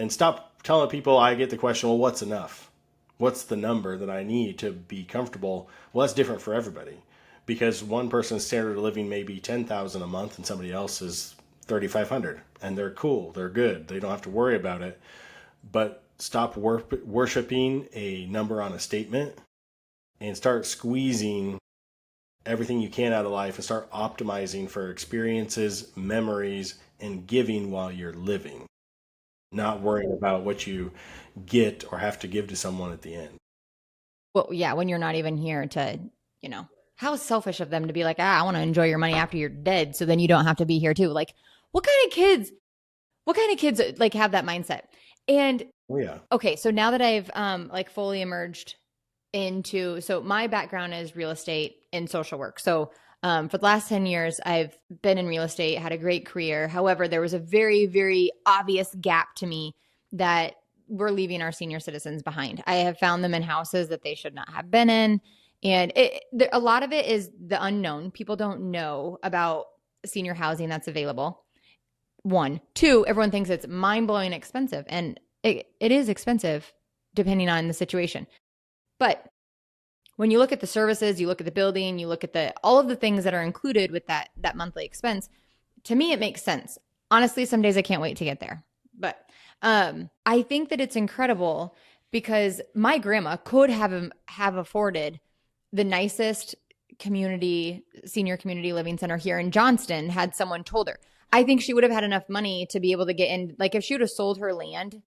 stop telling people, I get the question, well, what's enough? What's the number that I need to be comfortable? Well, that's different for everybody because one person's standard of living may be 10,000 a month and somebody else is 3,500 and they're cool. They're good. They don't have to worry about it. But stop worshiping a number on a statement and start squeezing everything you can out of life and start optimizing for experiences, memories, and giving while you're living, not worrying about what you get or have to give to someone at the end. Well, yeah, when you're not even here to, how selfish of them to be like, I want to enjoy your money after you're dead. So then you don't have to be here too. Like, what kind of kids like have that mindset? And Oh, yeah. okay, so now that I've like fully emerged into, so my background is real estate and social work. So for the last 10 years, I've been in real estate, had a great career. However, there was a very, very obvious gap to me that we're leaving our senior citizens behind. I have found them in houses that they should not have been in. And a lot of it is the unknown. People don't know about senior housing that's available. One. Two, everyone thinks it's mind-blowing expensive. And it is expensive depending on the situation. But when you look at the services, you look at the building, you look at all of the things that are included with that monthly expense, to me, it makes sense. Honestly, some days I can't wait to get there. But I think that it's incredible because my grandma could have afforded the nicest senior community living center here in Johnston had someone told her. I think she would have had enough money to be able to get in. Like if she would have sold her land,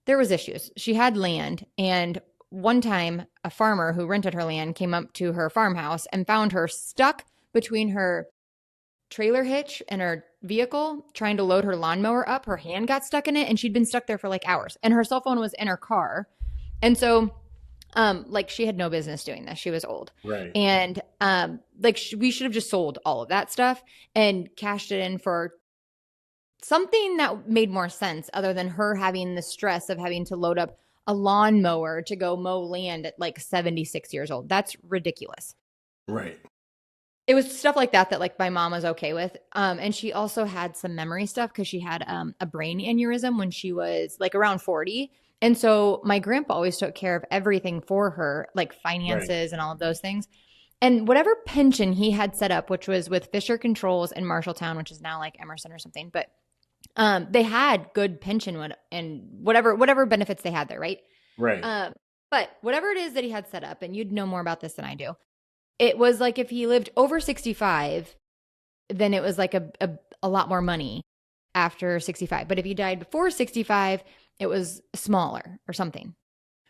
there was issues. She had land, and one time a farmer who rented her land came up to her farmhouse and found her stuck between her trailer hitch and her vehicle trying to load her lawnmower up. Her hand got stuck in it and she'd been stuck there for like hours, and her cell phone was in her car. And so like she had no business doing this. She was old. Right. And we should have just sold all of that stuff and cashed it in for something that made more sense other than her having the stress of having to load up a lawnmower to go mow land at like 76 years old. That's ridiculous. Right. It was stuff like that like my mom was okay with. And she also had some memory stuff because she had a brain aneurysm when she was like around 40. And so my grandpa always took care of everything for her, like finances Right. and all of those things. And whatever pension he had set up, which was with Fisher Controls in Marshalltown, which is now like Emerson or something, but they had good pension and whatever benefits they had there, right? Right. But whatever it is that he had set up, and you'd know more about this than I do, it was like if he lived over 65, then it was like a lot more money after 65. But if he died before 65, it was smaller or something.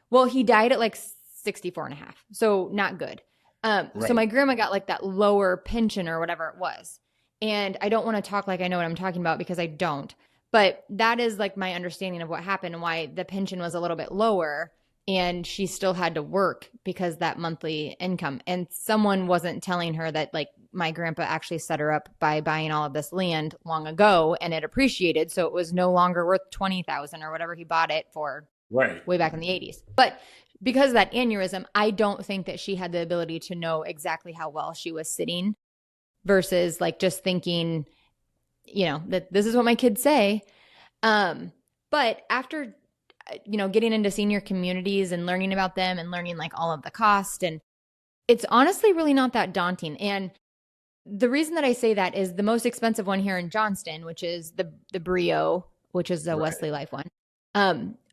Well, he died at like 64 and a half. So not good. So my grandma got like that lower pension or whatever it was. And I don't want to talk like I know what I'm talking about because I don't. But that is like my understanding of what happened and why the pension was a little bit lower. And she still had to work because that monthly income. And someone wasn't telling her that like my grandpa actually set her up by buying all of this land long ago and it appreciated. So it was no longer worth 20,000 or whatever he bought it for way back in the 80s. But because of that aneurysm, I don't think that she had the ability to know exactly how well she was sitting versus like just thinking, that this is what my kids say. But after, getting into senior communities and learning about them and learning like all of the cost, and it's honestly really not that daunting. And the reason that I say that is the most expensive one here in Johnston, which is the Brio, which is the Wesley Life one.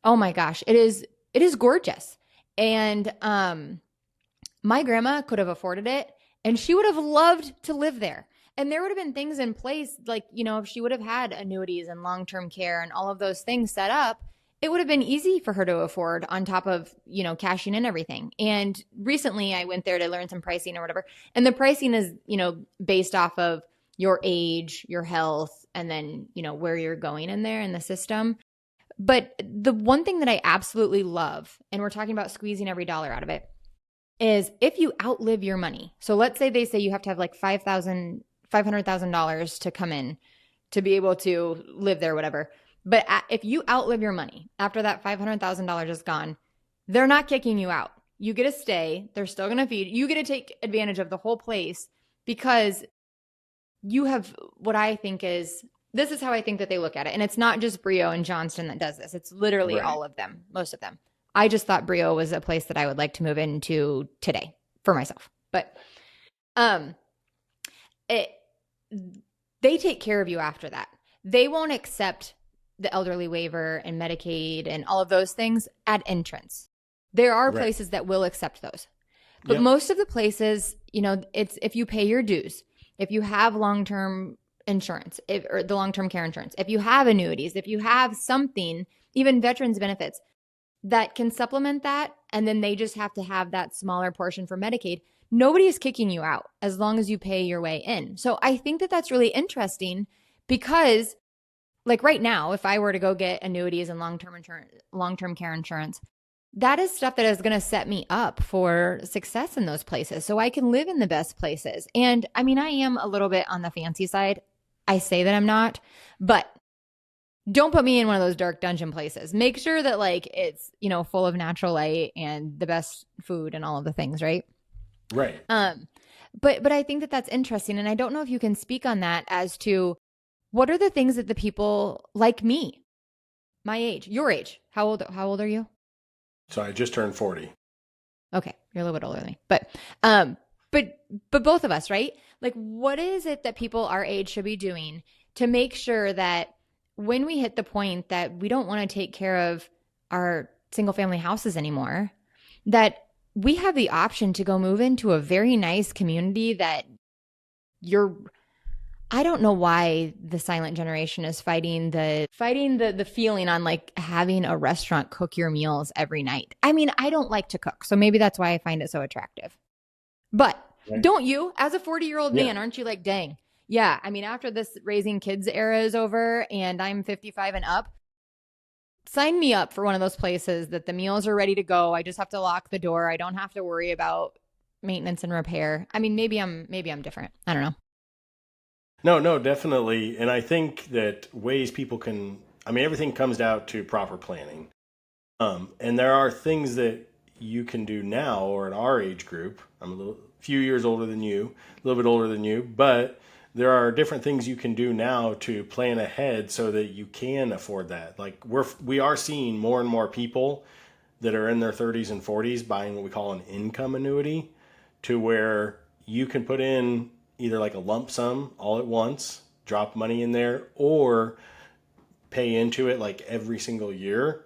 Oh my gosh, it is gorgeous. And my grandma could have afforded it and she would have loved to live there. And there would have been things in place, like, if she would have had annuities and long-term care and all of those things set up, it would have been easy for her to afford on top of, cashing in everything. And recently I went there to learn some pricing or whatever. And the pricing is, based off of your age, your health, and then, where you're going in there in the system. But the one thing that I absolutely love, and we're talking about squeezing every dollar out of it, is if you outlive your money. So let's say they say you have to have like $500,000 to come in to be able to live there, whatever. But if you outlive your money after that $500,000 is gone, they're not kicking you out. You get to stay. They're still going to feed. You get to take advantage of the whole place because you have what I think is, this is how I think that they look at it. And it's not just Brio and Johnston that does this. It's literally all of them, most of them. I just thought Brio was a place that I would like to move into today for myself. But they take care of you after that. They won't accept the elderly waiver and Medicaid and all of those things at entrance. There are places that will accept those. But most of the places, it's if you pay your dues, if you have long-term insurance, or the long-term care insurance, if you have annuities, if you have something, even veterans benefits that can supplement that, and then they just have to have that smaller portion for Medicaid, nobody is kicking you out as long as you pay your way in. So I think that that's really interesting because like right now, if I were to go get annuities and long-term care insurance, that is stuff that is going to set me up for success in those places so I can live in the best places. And I mean, I am a little bit on the fancy side. I say that I'm not, but don't put me in one of those dark dungeon places. Make sure that like it's, full of natural light and the best food and all of the things, right? Right. But I think that that's interesting. And I don't know if you can speak on that as to what are the things that the people like me, my age, your age, how old are you? So I just turned 40. Okay. You're a little bit older than me, but both of us, right? Like what is it that people our age should be doing to make sure that when we hit the point that we don't want to take care of our single family houses anymore, that we have the option to go move into a very nice community that I don't know why the silent generation is fighting the feeling on like having a restaurant cook your meals every night. I mean, I don't like to cook, so maybe that's why I find it so attractive. But don't you, as a 40-year-old man, aren't you like, dang, yeah, I mean, after this raising kids era is over and I'm 55 and up, sign me up for one of those places that the meals are ready to go. I just have to lock the door. I don't have to worry about maintenance and repair. I mean, maybe I'm different. I don't know. No, definitely. And I think that ways people can, everything comes down to proper planning. And there are things that you can do now or in our age group. I'm a few years older than you, a little bit older than you, but there are different things you can do now to plan ahead so that you can afford that. Like we are seeing more and more people that are in their 30s and 40s buying what we call an income annuity, to where you can put in either like a lump sum all at once, drop money in there, or pay into it like every single year.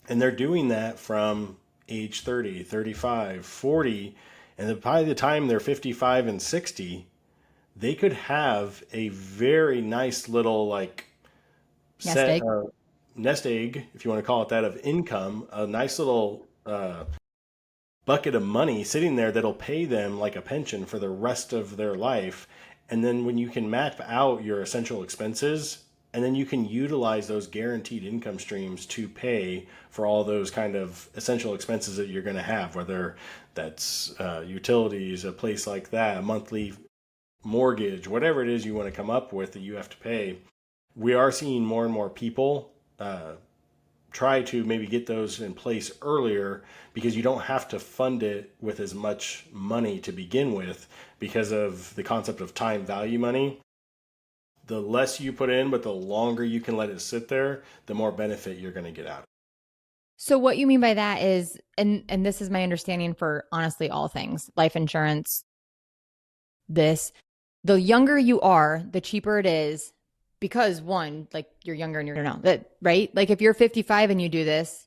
And they're doing that from age 30, 35, 40. And by the time they're 55 and 60, they could have a very nice little like Nest set egg. nest egg, if you want to call it that, of income, a nice little bucket of money sitting there that'll pay them like a pension for the rest of their life. And then when you can map out your essential expenses, and then you can utilize those guaranteed income streams to pay for all those kind of essential expenses that you're going to have, whether that's utilities, a place like that, a monthly mortgage, whatever it is you want to come up with that you have to pay. We are seeing more and more people try to maybe get those in place earlier, because you don't have to fund it with as much money to begin with because of the concept of time value money. The less you put in, but the longer you can let it sit there, the more benefit you're going to get out of it. So what you mean by that is, and this is my understanding for honestly all things, life insurance, this, the younger you are, the cheaper it is, because one, like you're younger and you're no, that right? Like if you're 55 and you do this,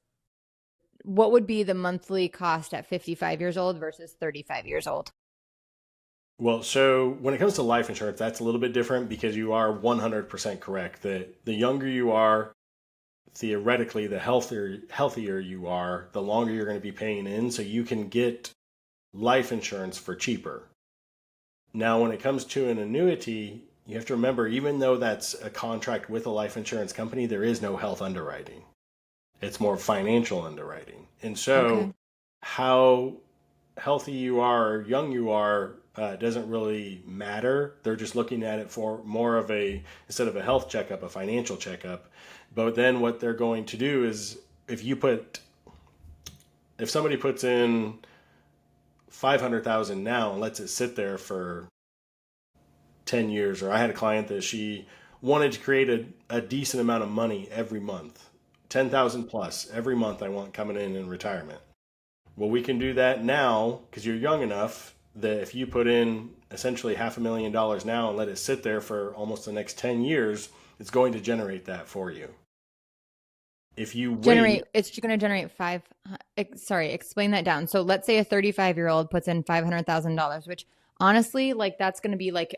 what would be the monthly cost at 55 years old versus 35 years old? Well, so when it comes to life insurance, that's a little bit different, because you are 100% correct that the younger you are, theoretically, the healthier you are, the longer you're going to be paying in. So you can get life insurance for cheaper. Now, when it comes to an annuity, you have to remember, even though that's a contract with a life insurance company, there is no health underwriting. It's more financial underwriting. And so Okay. how healthy you are or young you are doesn't really matter. They're just looking at it for more of a, instead of a health checkup, a financial checkup. But then what they're going to do is, if somebody puts in 500,000 now and lets it sit there for 10 years, or I had a client that she wanted to create a decent amount of money every month, 10,000 plus every month I want coming in retirement. Well, we can do that now because you're young enough that if you put in essentially $500,000 now and let it sit there for almost the next 10 years, it's going to generate that for you. If you wait, It's going to generate sorry, explain that down. So let's say a 35-year-old puts in $500,000, which honestly, like that's going to be like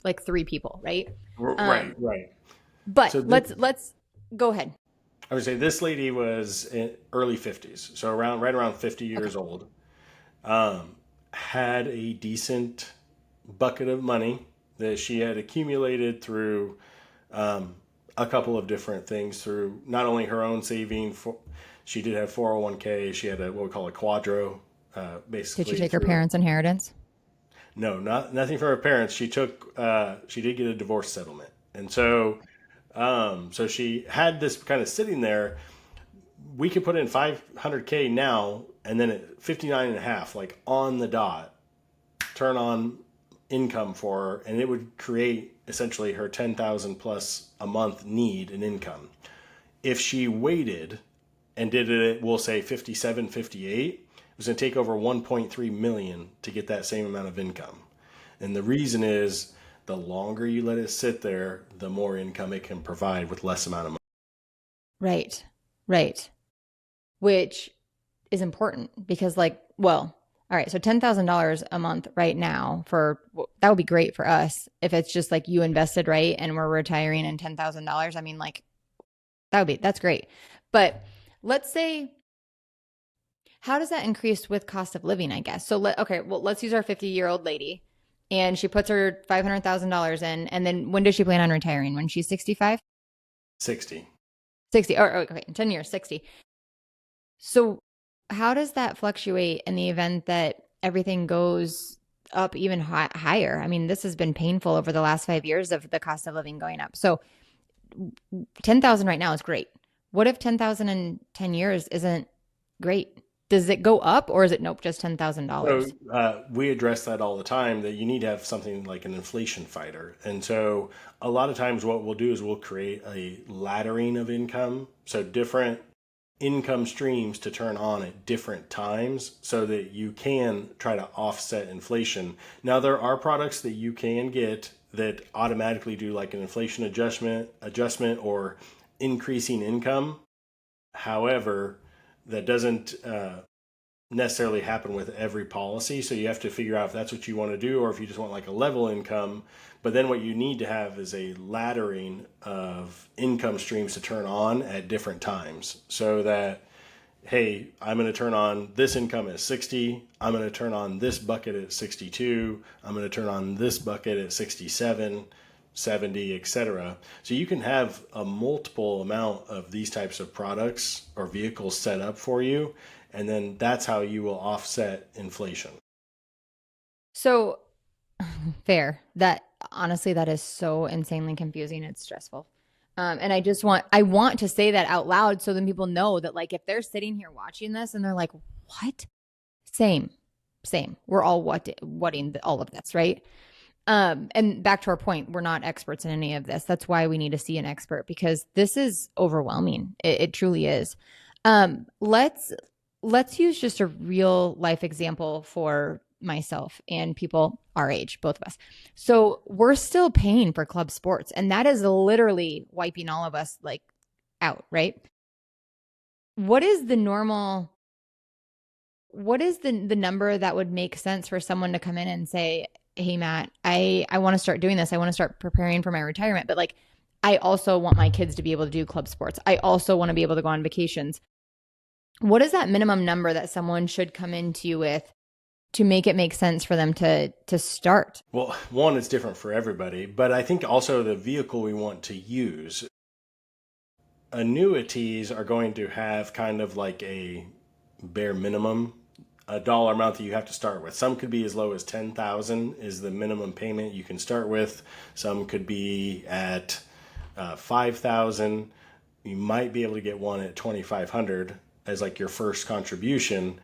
like three people, right? right, Um, right. but So let's go ahead. I would say this lady was in early 50s, so right around 50 Okay. years old. Had a decent bucket of money that she had accumulated through a couple of different things, through not only her own saving. She did have 401k. She had what we call a quadro, Did she basically take her through. parents' inheritance? No, nothing from her parents. She did get a divorce settlement, and so she had this kind of sitting there. We could put in 500k now, and then at 59 and a half, like on the dot, turn on income for her, and it would create essentially her 10,000 plus a month need in income. If she waited and did it, we'll say 57, 58, it was going to take over 1.3 million to get that same amount of income. And the reason is, the longer you let it sit there, the more income it can provide with less amount of money. Right. Right. Which is important because like, well, all right, so $10,000 a month right now that would be great for us if it's just like you invested right and we're retiring in $10,000. I mean, like that's great. But let's say, how does that increase with cost of living, I guess? So okay, well, let's use our 50-year-old lady and she puts her $500,000 in, and then when does she plan on retiring? When she's 65? 60. 60, or okay, in 10 years, 60. So how does that fluctuate in the event that everything goes up even higher? I mean, this has been painful over the last 5 years of the cost of living going up. So 10,000 right now is great. What if 10,000 in 10 years isn't great? Does it go up, or is it nope, just So $10,000? we address that all the time, that you need to have something like an inflation fighter. And so a lot of times what we'll do is we'll create a laddering of income. So different income streams to turn on at different times so that you can try to offset inflation. Now, there are products that you can get that automatically do like an inflation adjustment or increasing income. However, that doesn't necessarily happen with every policy. So you have to figure out if that's what you want to do or if you just want like a level income. But then what you need to have is a laddering of income streams to turn on at different times so that, hey, I'm going to turn on this income at 60. I'm going to turn on this bucket at 62. I'm going to turn on this bucket at 67, 70, etc. So you can have a multiple amount of these types of products or vehicles set up for you. And then that's how you will offset inflation. So fair. That honestly, that is so insanely confusing. It's stressful. And I want to say that out loud so then people know that like if they're sitting here watching this and they're like, what? Same. We're all whatting all of this, right? And back to our point, we're not experts in any of this. That's why we need to see an expert because this is overwhelming. It truly is. Let's use just a real life example for myself and people our age, both of us. So we're still paying for club sports, and that is literally wiping all of us like out, right? What is the normal? What is the number that would make sense for someone to come in and say, hey, Matt, I want to start doing this. I want to start preparing for my retirement, but like, I also want my kids to be able to do club sports. I also want to be able to go on vacations. What is that minimum number that someone should come into you with to make it make sense for them to start? Well, one, it's different for everybody, but I think also the vehicle we want to use. Annuities are going to have kind of like a bare minimum, a dollar amount that you have to start with. Some could be as low as 10,000 is the minimum payment you can start with. Some could be at 5,000. You might be able to get one at 2,500 as like your first contribution.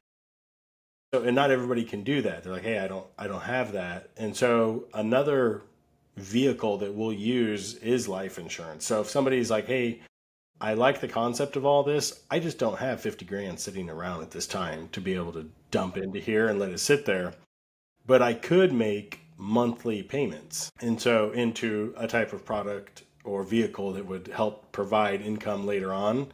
So, and not everybody can do that. They're like, hey, I don't have that. And so another vehicle that we'll use is life insurance. So if somebody's like, hey, I like the concept of all this, I just don't have 50 grand sitting around at this time to be able to dump into here and let it sit there. But I could make monthly payments. And so into a type of product or vehicle that would help provide income later on.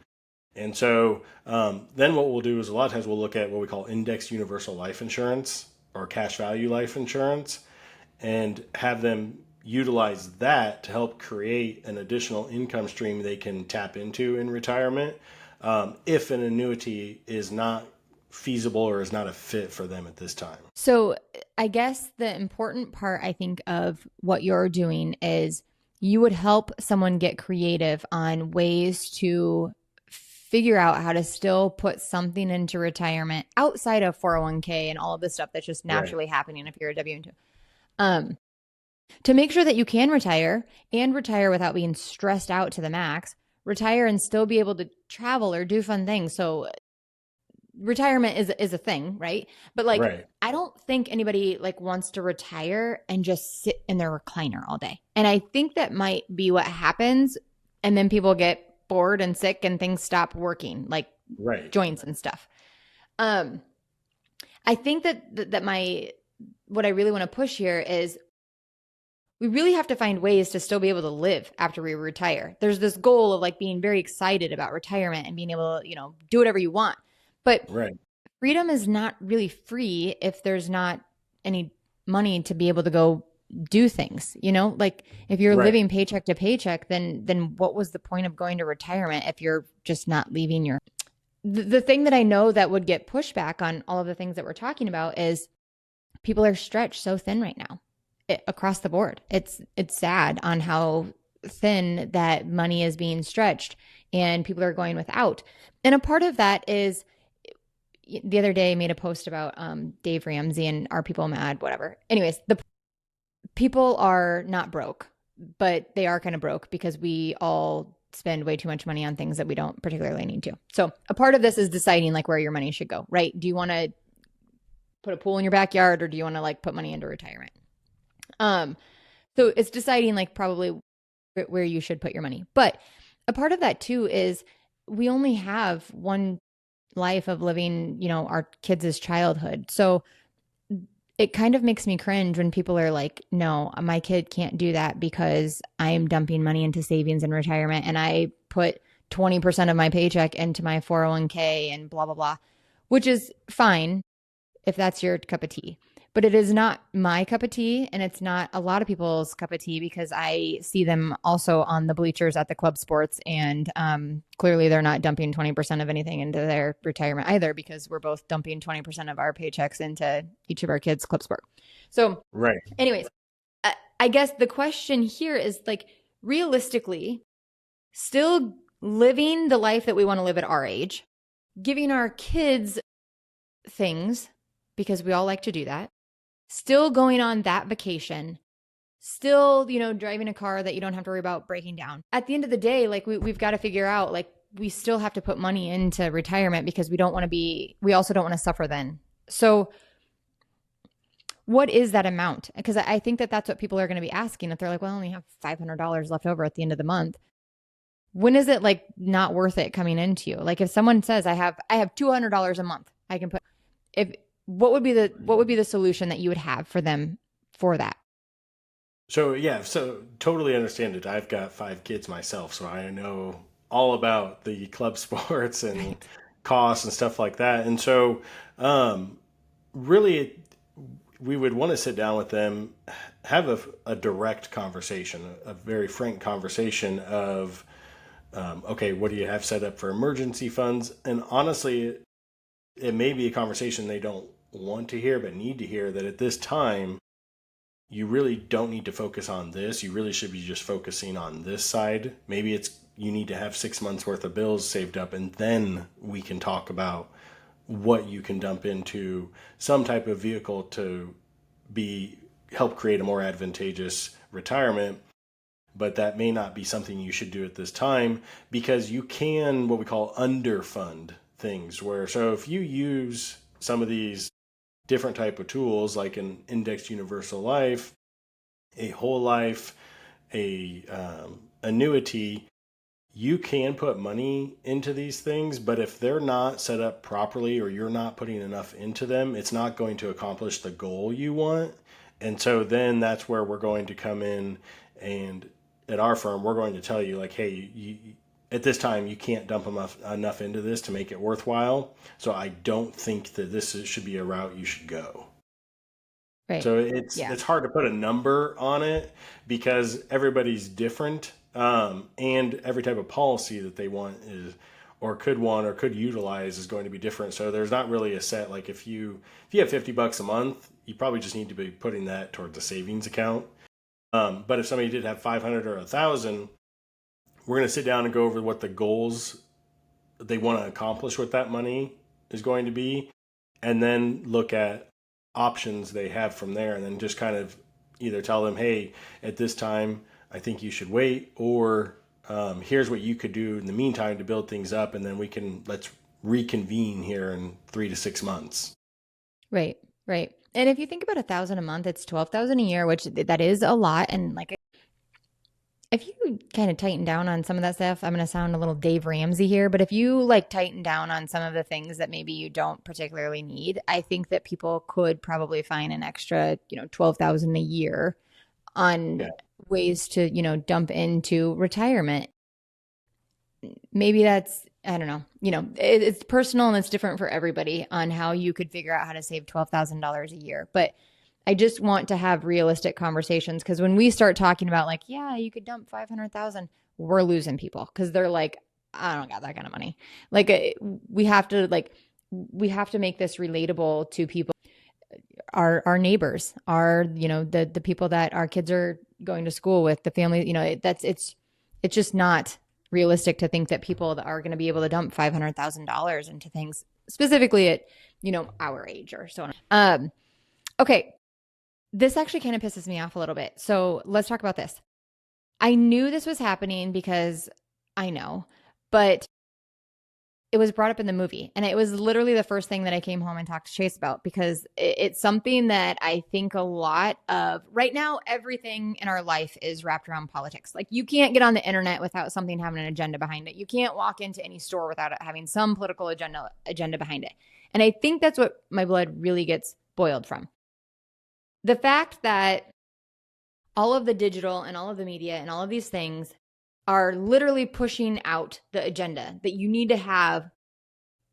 And so then what we'll do is a lot of times we'll look at what we call indexed universal life insurance or cash value life insurance and have them utilize that to help create an additional income stream they can tap into in retirement if an annuity is not feasible or is not a fit for them at this time. So I guess the important part, I think, of what you're doing is you would help someone get creative on ways to figure out how to still put something into retirement outside of 401k and all of this stuff that's just naturally happening if you're a W-2. To make sure that you can retire and retire without being stressed out to the max, retire and still be able to travel or do fun things. So retirement is a thing, right? But like, I don't think anybody like wants to retire and just sit in their recliner all day. And I think that might be what happens. And then people get bored and sick and things stop working, like joints and stuff. I think that what I really want to push here is we really have to find ways to still be able to live after we retire. There's this goal of like being very excited about retirement and being able to, do whatever you want. But freedom is not really free if there's not any money to be able to go do things, like if you're living paycheck to paycheck, then what was the point of going to retirement if you're just not leaving the thing that I know that would get pushback on all of the things that we're talking about is people are stretched so thin right now across the board. It's sad on how thin that money is being stretched and people are going without. And a part of that is the other day I made a post about Dave Ramsey and Are People Mad, whatever. Anyways, the people are not broke, but they are kind of broke because we all spend way too much money on things that we don't particularly need to. So a part of this is deciding like where your money should go, right? Do you want to put a pool in your backyard or do you want to like put money into retirement? So it's deciding like probably where you should put your money. But a part of that too is we only have one life of living, our kids' childhood. So it kind of makes me cringe when people are like, no, my kid can't do that because I'm dumping money into savings and retirement and I put 20% of my paycheck into my 401k and blah, blah, blah. which is fine if that's your cup of tea. But it is not my cup of tea, and it's not a lot of people's cup of tea because I see them also on the bleachers at the club sports, and clearly they're not dumping 20% of anything into their retirement either, because we're both dumping 20% of our paychecks into each of our kids' club sport. So, Right. anyways, I guess the question here is like, realistically, still living the life that we want to live at our age, giving our kids things because we all like to do that, still going on that vacation, still, driving a car that you don't have to worry about breaking down. At the end of the day, like we've got to figure out, like, we still have to put money into retirement because we also don't want to suffer then. So what is that amount? Because I think that that's what people are going to be asking. If they're like, well, I only have $500 left over at the end of the month. When is it like not worth it coming into you? Like if someone says I have $200 a month, I can put, what would be the solution that you would have for them for that? So totally understand it. I've got 5 kids myself, so I know all about the club sports and costs and stuff like that. And so, really, we would want to sit down with them, have a direct conversation, a very frank conversation of, okay, what do you have set up for emergency funds? And honestly, it may be a conversation they don't want to hear, but need to hear, that at this time, you really don't need to focus on this. You really should be just focusing on this side. Maybe you need to have 6 months worth of bills saved up, and then we can talk about what you can dump into some type of vehicle to help create a more advantageous retirement. But that may not be something you should do at this time, because you can, what we call, underfund things, so if you use some of these different type of tools, like an indexed universal life, a whole life, a annuity, you can put money into these things, but if they're not set up properly or you're not putting enough into them, it's not going to accomplish the goal you want. And so then that's where we're going to come in, and at our firm, we're going to tell you, like, hey, at this time, you can't dump enough into this to make it worthwhile. So I don't think that this should be a route you should go. Right. So it's hard to put a number on it because everybody's different, and every type of policy that they want or could utilize is going to be different. So there's not really a set, like if you have $50 a month, you probably just need to be putting that towards a savings account. But if somebody did have 500 or 1,000, we're going to sit down and go over what the goals they want to accomplish with that money is going to be, and then look at options they have from there, and then just kind of either tell them, hey, at this time, I think you should wait, or here's what you could do in the meantime to build things up, and then let's reconvene here in 3 to 6 months. Right. And if you think about 1,000 a month, it's 12,000 a year, which that is a lot. And like, if you kind of tighten down on some of that stuff, I'm going to sound a little Dave Ramsey here, but if you like tighten down on some of the things that maybe you don't particularly need, I think that people could probably find an extra, 12,000 a year on ways to, dump into retirement. Maybe that's, I don't know, it's personal and it's different for everybody on how you could figure out how to save $12,000 a year. But I just want to have realistic conversations, because when we start talking about like, yeah, you could dump 500,000, we're losing people because they're like, I don't got that kind of money. Like we have to make this relatable to people, our neighbors, the people that our kids are going to school with, the family, it's just not realistic to think that people that are going to be able to dump $500,000 into things, specifically at, our age or so on. Okay. This actually kind of pisses me off a little bit. So let's talk about this. I knew this was happening because I know, but it was brought up in the movie. And it was literally the first thing that I came home and talked to Chase about, because it's something that I think a lot of right now. Everything in our life is wrapped around politics. Like, you can't get on the internet without something having an agenda behind it. You can't walk into any store without it having some political agenda behind it. And I think that's what my blood really gets boiled from. The fact that all of the digital and all of the media and all of these things are literally pushing out the agenda that you need to have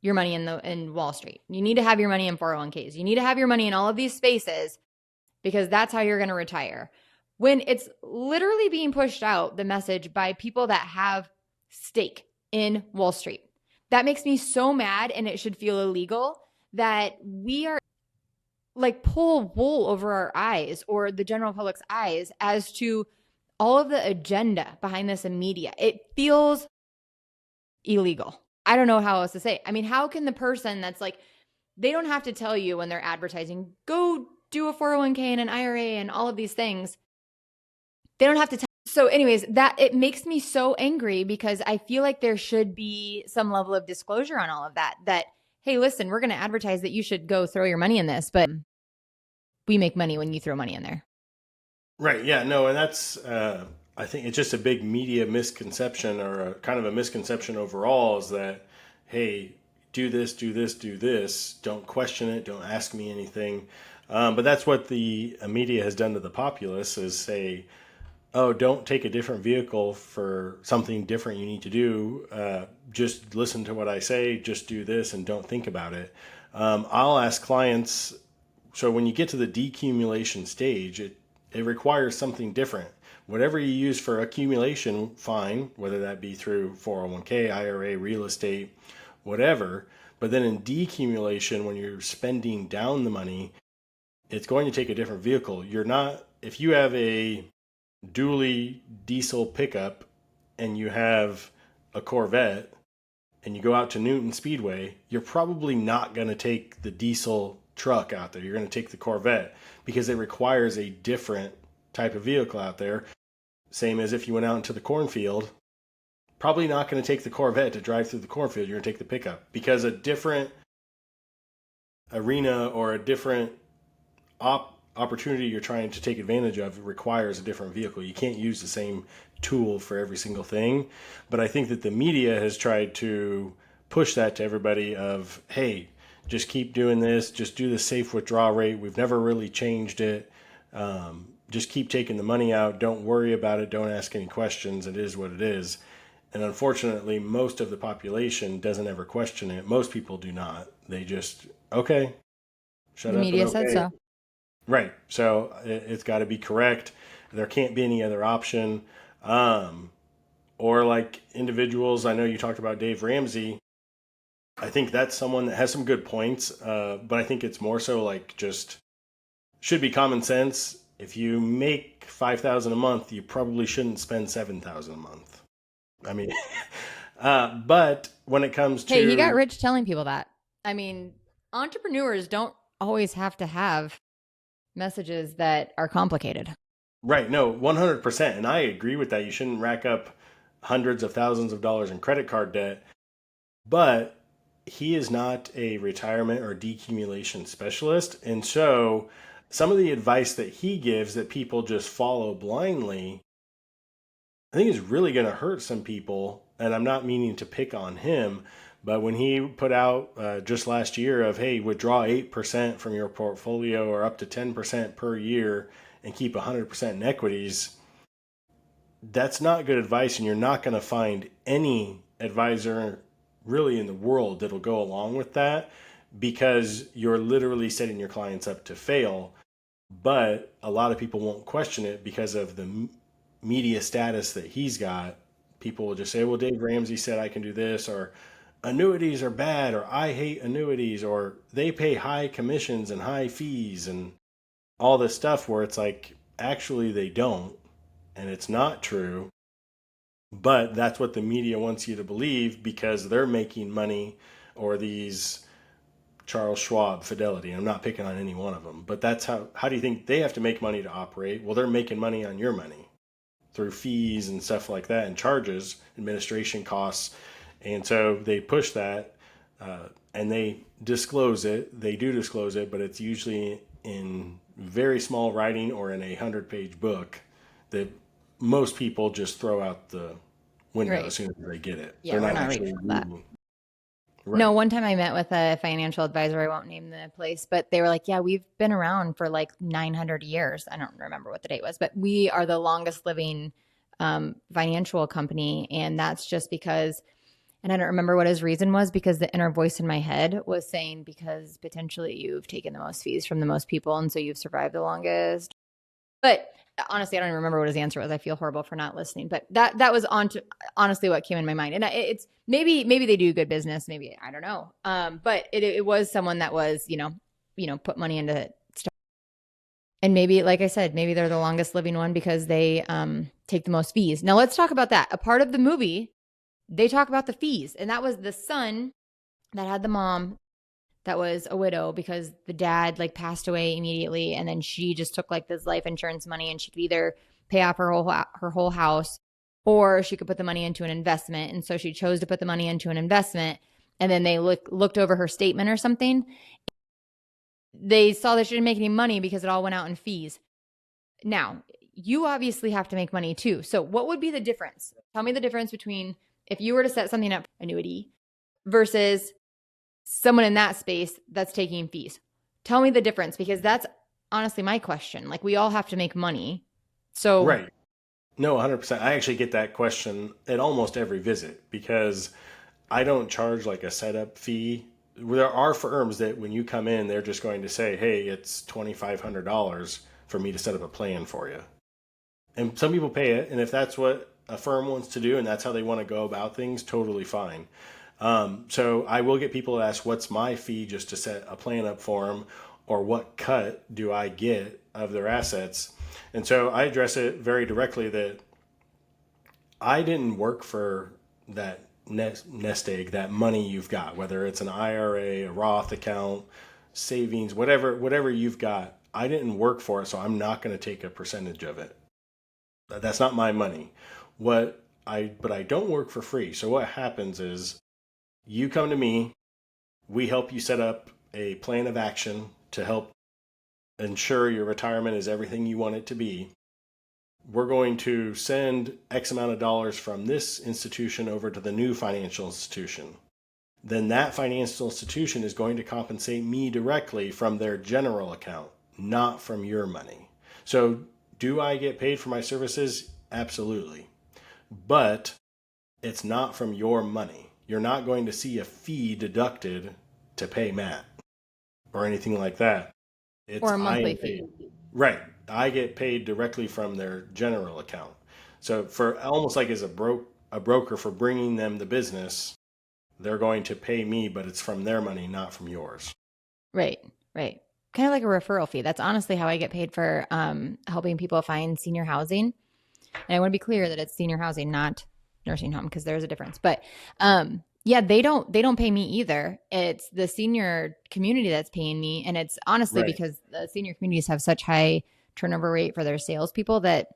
your money in Wall Street. You need to have your money in 401ks. You need to have your money in all of these spaces because that's how you're going to retire. When it's literally being pushed out, the message by people that have stake in Wall Street. That makes me so mad, and it should feel illegal that we are like pull wool over our eyes or the general public's eyes as to all of the agenda behind this in media. It feels illegal. I don't know how else to say it. I mean, how can the person that's like, they don't have to tell you when they're advertising, go do a 401k and an IRA and all of these things. They don't have to tell. So anyways, that it makes me so angry because I feel like there should be some level of disclosure on all of that, hey, listen, we're going to advertise that you should go throw your money in this, but we make money when you throw money in there. Right. Yeah. No. And that's, I think it's just a big media misconception, or a kind of a misconception overall, is that, hey, do this, do this, do this. Don't question it. Don't ask me anything. But that's what the media has done to the populace, is say, oh, don't take a different vehicle for something different you need to do. Just listen to what I say. Just do this and don't think about it. I'll ask clients, so when you get to the decumulation stage, it requires something different. Whatever you use for accumulation, fine, whether that be through 401k, IRA, real estate, whatever. But then in decumulation, when you're spending down the money, it's going to take a different vehicle. You're not, if you have a dually diesel pickup and you have a Corvette and you go out to Newton Speedway, you're probably not going to take the diesel truck out there. You're going to take the Corvette because it requires a different type of vehicle out there. Same as if you went out into the cornfield, probably not going to take the Corvette to drive through the cornfield. You're going to take the pickup because a different arena or a different opportunity you're trying to take advantage of requires a different vehicle. You can't use the same tool for every single thing. But I think that the media has tried to push that to everybody of, hey, just keep doing this. Just do the safe withdrawal rate. We've never really changed it. Just keep taking the money out. Don't worry about it. Don't ask any questions. It is what it is. And unfortunately, most of the population doesn't ever question it. Most people do not. They just, okay, shut up. The media said so. Right. So it's got to be correct. There can't be any other option. Or like individuals, I know you talked about Dave Ramsey. I think that's someone that has some good points. But I think it's more so like just should be common sense. If you make $5,000 a month, you probably shouldn't spend $7,000 a month. I mean, but when it comes to, hey, he got rich telling people that. I mean, entrepreneurs don't always have to have messages that are complicated. Right. No, 100%. And I agree with that. You shouldn't rack up hundreds of thousands of dollars in credit card debt. But he is not a retirement or decumulation specialist. And so some of the advice that he gives that people just follow blindly, I think is really going to hurt some people. And I'm not meaning to pick on him, but when he put out just last year of, hey, withdraw 8% from your portfolio or up to 10% per year and keep 100% in equities, that's not good advice. And you're not going to find any advisor really in the world that'll go along with that, because you're literally setting your clients up to fail. But a lot of people won't question it because of the media status that he's got. People will just say, well, Dave Ramsey said I can do this, or annuities are bad, or I hate annuities, or they pay high commissions and high fees and all this stuff, where it's like, actually they don't, and it's not true. But that's what the media wants you to believe because they're making money, or these Charles Schwab, Fidelity. I'm not picking on any one of them, but that's how do you think they have to make money to operate? Well, they're making money on your money through fees and stuff like that, and charges, administration costs. And so they push that, and they disclose it. They do disclose it, but it's usually in very small writing or in a 100-page book that most people just throw out the window as soon as they get it. Yeah, they're not actually reading that. Right. No, one time I met with a financial advisor. I won't name the place, but they were like, yeah, we've been around for like 900 years. I don't remember what the date was, but we are the longest living financial company. And that's just because And I don't remember what his reason was, because the inner voice in my head was saying, because potentially you've taken the most fees from the most people, and so you've survived the longest. But honestly, I don't even remember what his answer was. I feel horrible for not listening. But that was honestly what came in my mind. And it's maybe they do good business. Maybe, I don't know. But it was someone that was, put money into stuff. And maybe, like I said, maybe they're the longest living one because they take the most fees. Now let's talk about that. A part of the movie, they talk about the fees. And that was the son that had the mom that was a widow, because the dad like passed away immediately, and then she just took like this life insurance money, and she could either pay off her whole house, or she could put the money into an investment. And so she chose to put the money into an investment, and then they looked over her statement or something. They saw that she didn't make any money because it all went out in fees. Now, you obviously have to make money too. So what would be the difference? Tell me the difference between if you were to set something up for annuity versus someone in that space that's taking fees. Tell me the difference, because that's honestly my question. Like, we all have to make money. So Right. No, 100%. I actually get that question at almost every visit, because I don't charge like a setup fee. There are firms that when you come in, they're just going to say, hey, it's $2,500 for me to set up a plan for you. And some people pay it. And if that's what a firm wants to do and that's how they want to go about things, totally fine. So I will get people to ask, what's my fee just to set a plan up for them, or what cut do I get of their assets? And so I address it very directly that I didn't work for that nest egg, that money you've got, whether it's an IRA, a Roth account, savings, whatever you've got. I didn't work for it, so I'm not going to take a percentage of it. That's not my money. But I don't work for free. So what happens is, you come to me, we help you set up a plan of action to help ensure your retirement is everything you want it to be. We're going to send X amount of dollars from this institution over to the new financial institution. Then that financial institution is going to compensate me directly from their general account, not from your money. So do I get paid for my services? Absolutely. But it's not from your money. You're not going to see a fee deducted to pay Matt or anything like that. Or a monthly fee. Right. I get paid directly from their general account. So for almost like as a broker for bringing them the business, they're going to pay me, but it's from their money, not from yours. Right. Kind of like a referral fee. That's honestly how I get paid for helping people find senior housing. And I want to be clear that it's senior housing, not nursing home, because there's a difference. But yeah, they don't pay me either. It's the senior community that's paying me. And it's honestly Right. because the senior communities have such high turnover rate for their salespeople that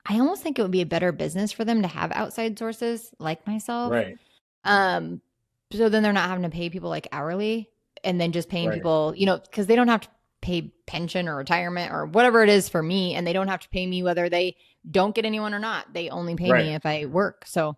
I almost think it would be a better business for them to have outside sources like myself. Right. So then they're not having to pay people like hourly, and then just paying Right. people, because they don't have to pay pension or retirement or whatever it is for me. And they don't have to pay me whether they don't get anyone or not. They only pay me Right. if I work. So,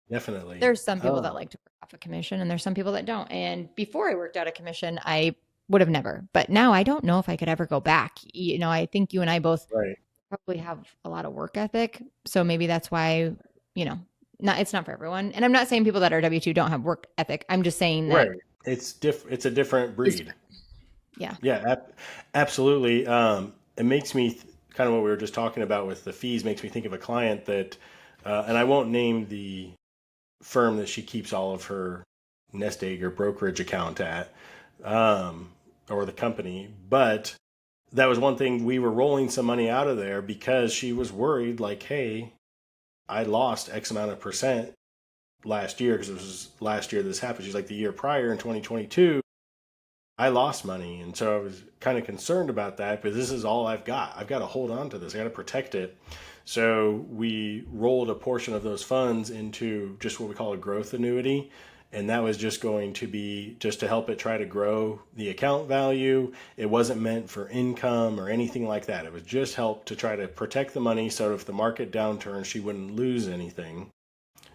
Definitely. there's some people that like to work off a commission, and there's some people that don't. And before I worked out a commission, I would have never. But now I don't know if I could ever go back. I think you and I both Right. probably have a lot of work ethic. So maybe that's why, it's not for everyone. And I'm not saying people that are W-2 don't have work ethic. I'm just saying that Right. It's a different breed. yeah. Yeah, absolutely. It makes me kind of what we were just talking about with the fees makes me think of a client that, and I won't name the firm that she keeps all of her nest egg or brokerage account at, or the company, but that was one thing. We were rolling some money out of there because she was worried, like, hey, I lost X amount of percent last year, because it was last year this happened. She's like, the year prior in 2022, I lost money. And so I was kind of concerned about that, but this is all I've got. I've got to hold on to this. I got to protect it. So we rolled a portion of those funds into just what we call a growth annuity. And that was just going to be just to help it try to grow the account value. It wasn't meant for income or anything like that. It was just help to try to protect the money so if the market downturns, she wouldn't lose anything.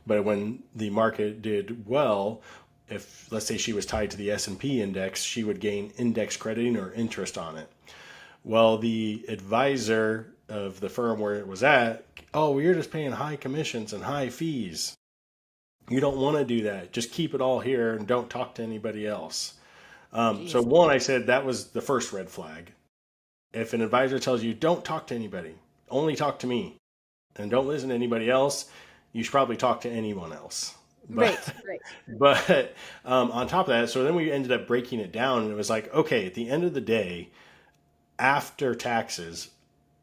But when the market did well, if let's say she was tied to the S&P index, she would gain index crediting or interest on it. Well, the advisor of the firm where it was at, oh, well, you're just paying high commissions and high fees. You don't want to do that. Just keep it all here and don't talk to anybody else. So Jeez. one, I said that was the first red flag. If an advisor tells you, don't talk to anybody, only talk to me, and don't listen to anybody else, you should probably talk to anyone else. Right, But, right. but on top of that, so then we ended up breaking it down, and it was like, okay, at the end of the day, after taxes,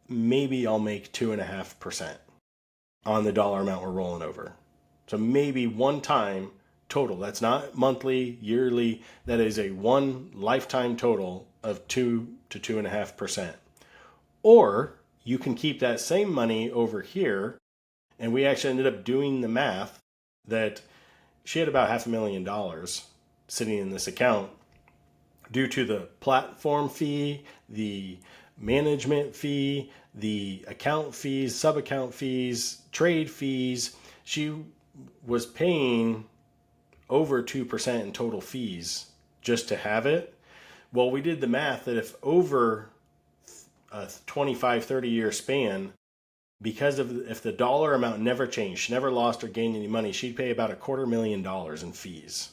maybe I'll make 2.5% on the dollar amount we're rolling over. So maybe one time total. That's not monthly, yearly. That is a one lifetime total of 2 to 2.5%. Or you can keep that same money over here. And we actually ended up doing the math that she had about $500,000 sitting in this account due to the platform fee, the management fee, the account fees, sub account fees, trade fees. She was paying over 2% in total fees just to have it. Well, we did the math that if over a 25, 30-year span, because of if the dollar amount never changed, she never lost or gained any money, she'd pay about $250,000 in fees.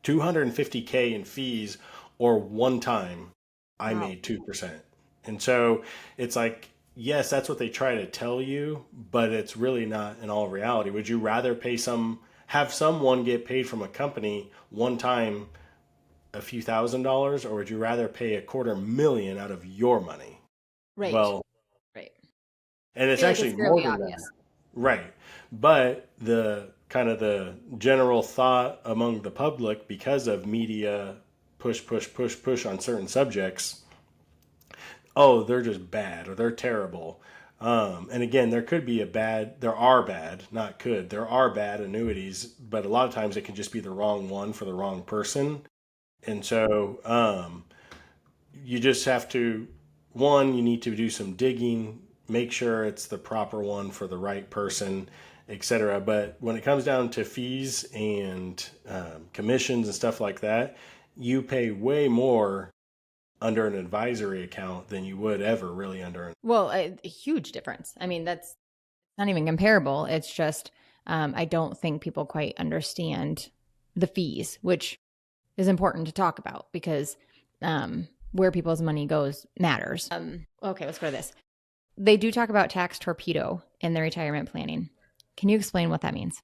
$250K in fees, or one time I Wow. made 2%. And so it's like, yes, that's what they try to tell you, but it's really not in all reality. Would you rather have someone get paid from a company one time a few $1,000s, or would you rather pay $250,000 out of your money? Right, Well, right. and I it's feel like it's actually more fairly than that. obvious. Right. But the kind of the general thought among the public, because of media push, push, push, push on certain subjects, oh, they're just bad or they're terrible. And again, there are bad, not could, there are bad annuities, but a lot of times it can just be the wrong one for the wrong person. And so you just have to, one, you need to do some digging, make sure it's the proper one for the right person, etc. But when it comes down to fees and commissions and stuff like that, you pay way more under an advisory account than you would ever really under an. Well, a huge difference. I mean, that's not even comparable. It's just, I don't think people quite understand the fees, which is important to talk about because where people's money goes matters. Okay, let's go to this. They do talk about tax torpedo in their retirement planning. Can you explain what that means?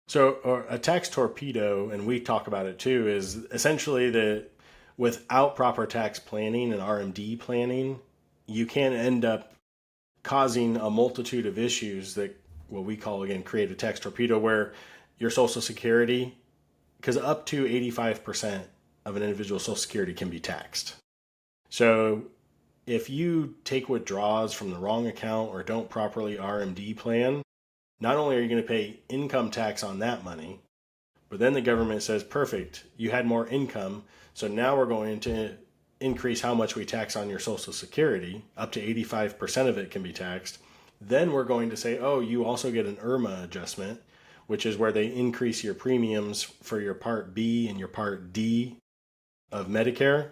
So, or a tax torpedo, and we talk about it too, is essentially that without proper tax planning and RMD planning, you can end up causing a multitude of issues that what we call, again, create a tax torpedo, where your Social Security, because up to 85% of an individual's Social Security can be taxed. So if you take withdrawals from the wrong account or don't properly RMD plan, not only are you going to pay income tax on that money, but then the government says, perfect, you had more income, so now we're going to increase how much we tax on your Social Security. Up to 85% of it can be taxed. Then we're going to say, oh, you also get an IRMA adjustment, which is where they increase your premiums for your Part B and your Part D of Medicare,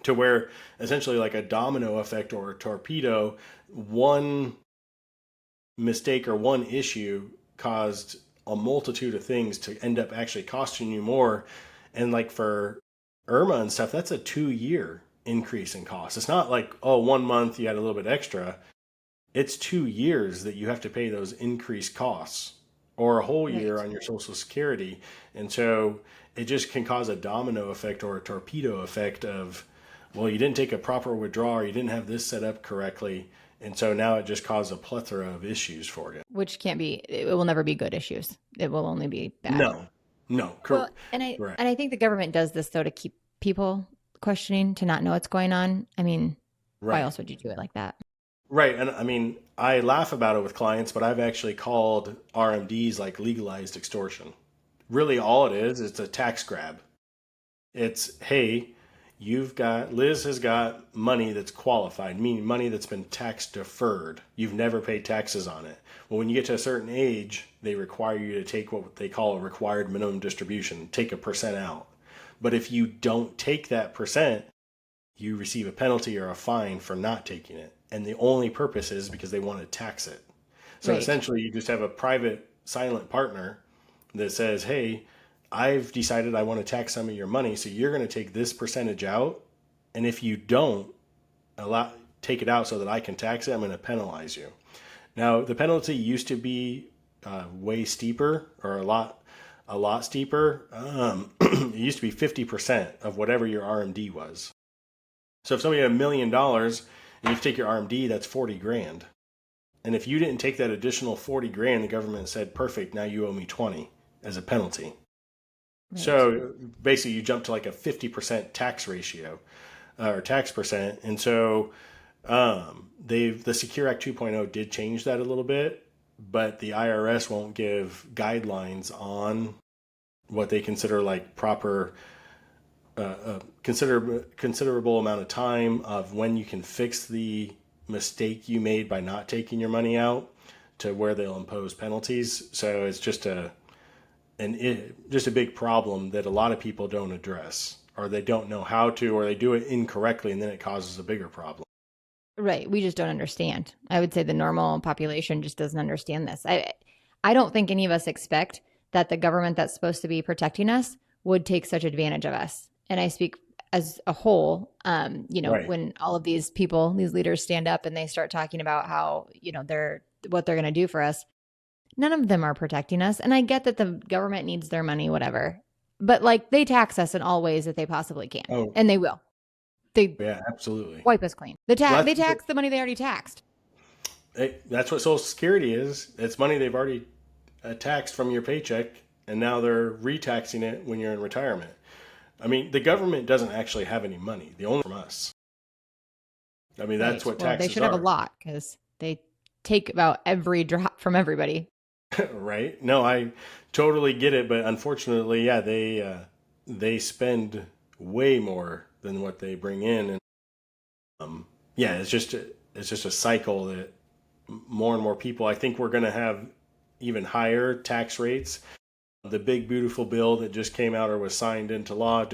to where essentially like a domino effect or a torpedo, one mistake or one issue caused a multitude of things to end up actually costing you more. And like for IRMA and stuff, that's a 2-year increase in cost. It's not like, oh, 1 month you had a little bit extra. It's 2 years that you have to pay those increased costs, or a whole year Right. on your Social Security. And so it just can cause a domino effect or a torpedo effect of, well, you didn't take a proper withdrawal, or you didn't have this set up correctly. And so now it just caused a plethora of issues for you. Which can't be, it will never be good issues. It will only be bad. No, no, Well, and I correct. and I think the government does this though to keep people questioning, to not know what's going on. I mean, why Right. else would you do it like that? Right. And I mean, I laugh about it with clients, but I've actually called RMDs like legalized extortion. Really, all it is, it's a tax grab. It's, hey, Liz has got money that's qualified, meaning money that's been tax deferred. You've never paid taxes on it. Well, when you get to a certain age, they require you to take what they call a required minimum distribution, take a percent out. But if you don't take that percent, you receive a penalty or a fine for not taking it. And the only purpose is because they want to tax it. So Right. essentially, you just have a private silent partner that says, hey, I've decided I want to tax some of your money, so you're going to take this percentage out. And if you don't take it out so that I can tax it, I'm going to penalize you. Now, the penalty used to be way steeper, or a lot steeper. It used to be 50% of whatever your RMD was. So if somebody had $1 million and you take your RMD, that's 40 grand. And if you didn't take that additional 40 grand, the government said, perfect, now you owe me 20 as a penalty. Right. So basically you jump to like a 50% tax ratio or tax percent. And so the Secure Act 2.0 did change that a little bit, but the IRS won't give guidelines on what they consider like proper considerable amount of time of when you can fix the mistake you made by not taking your money out to where they'll impose penalties. So it's just a big problem that a lot of people don't address, or they don't know how to, or they do it incorrectly, and then it causes a bigger problem. Right. We just don't understand. I would say the normal population just doesn't understand this. I don't think any of us expect that the government that's supposed to be protecting us would take such advantage of us. And I speak as a whole, right. When all of these people, these leaders stand up and they start talking about how, what they're going to do for us. None of them are protecting us. And I get that the government needs their money, whatever, but like they tax us in all ways that they possibly can. Oh. And they will. Yeah, absolutely. Wipe us clean. They tax the money they already taxed. That's what Social Security is. It's money they've already taxed from your paycheck, and now they're retaxing it when you're in retirement. I mean, the government doesn't actually have any money. The only from us. I mean, that's what taxes are. They should have a lot because they take about every drop from everybody. Right? No, I totally get it, but unfortunately, yeah, they spend way more than what they bring in, and it's just a cycle that more and more people. I think we're going to have even higher tax rates. The big beautiful bill that just came out or was signed into law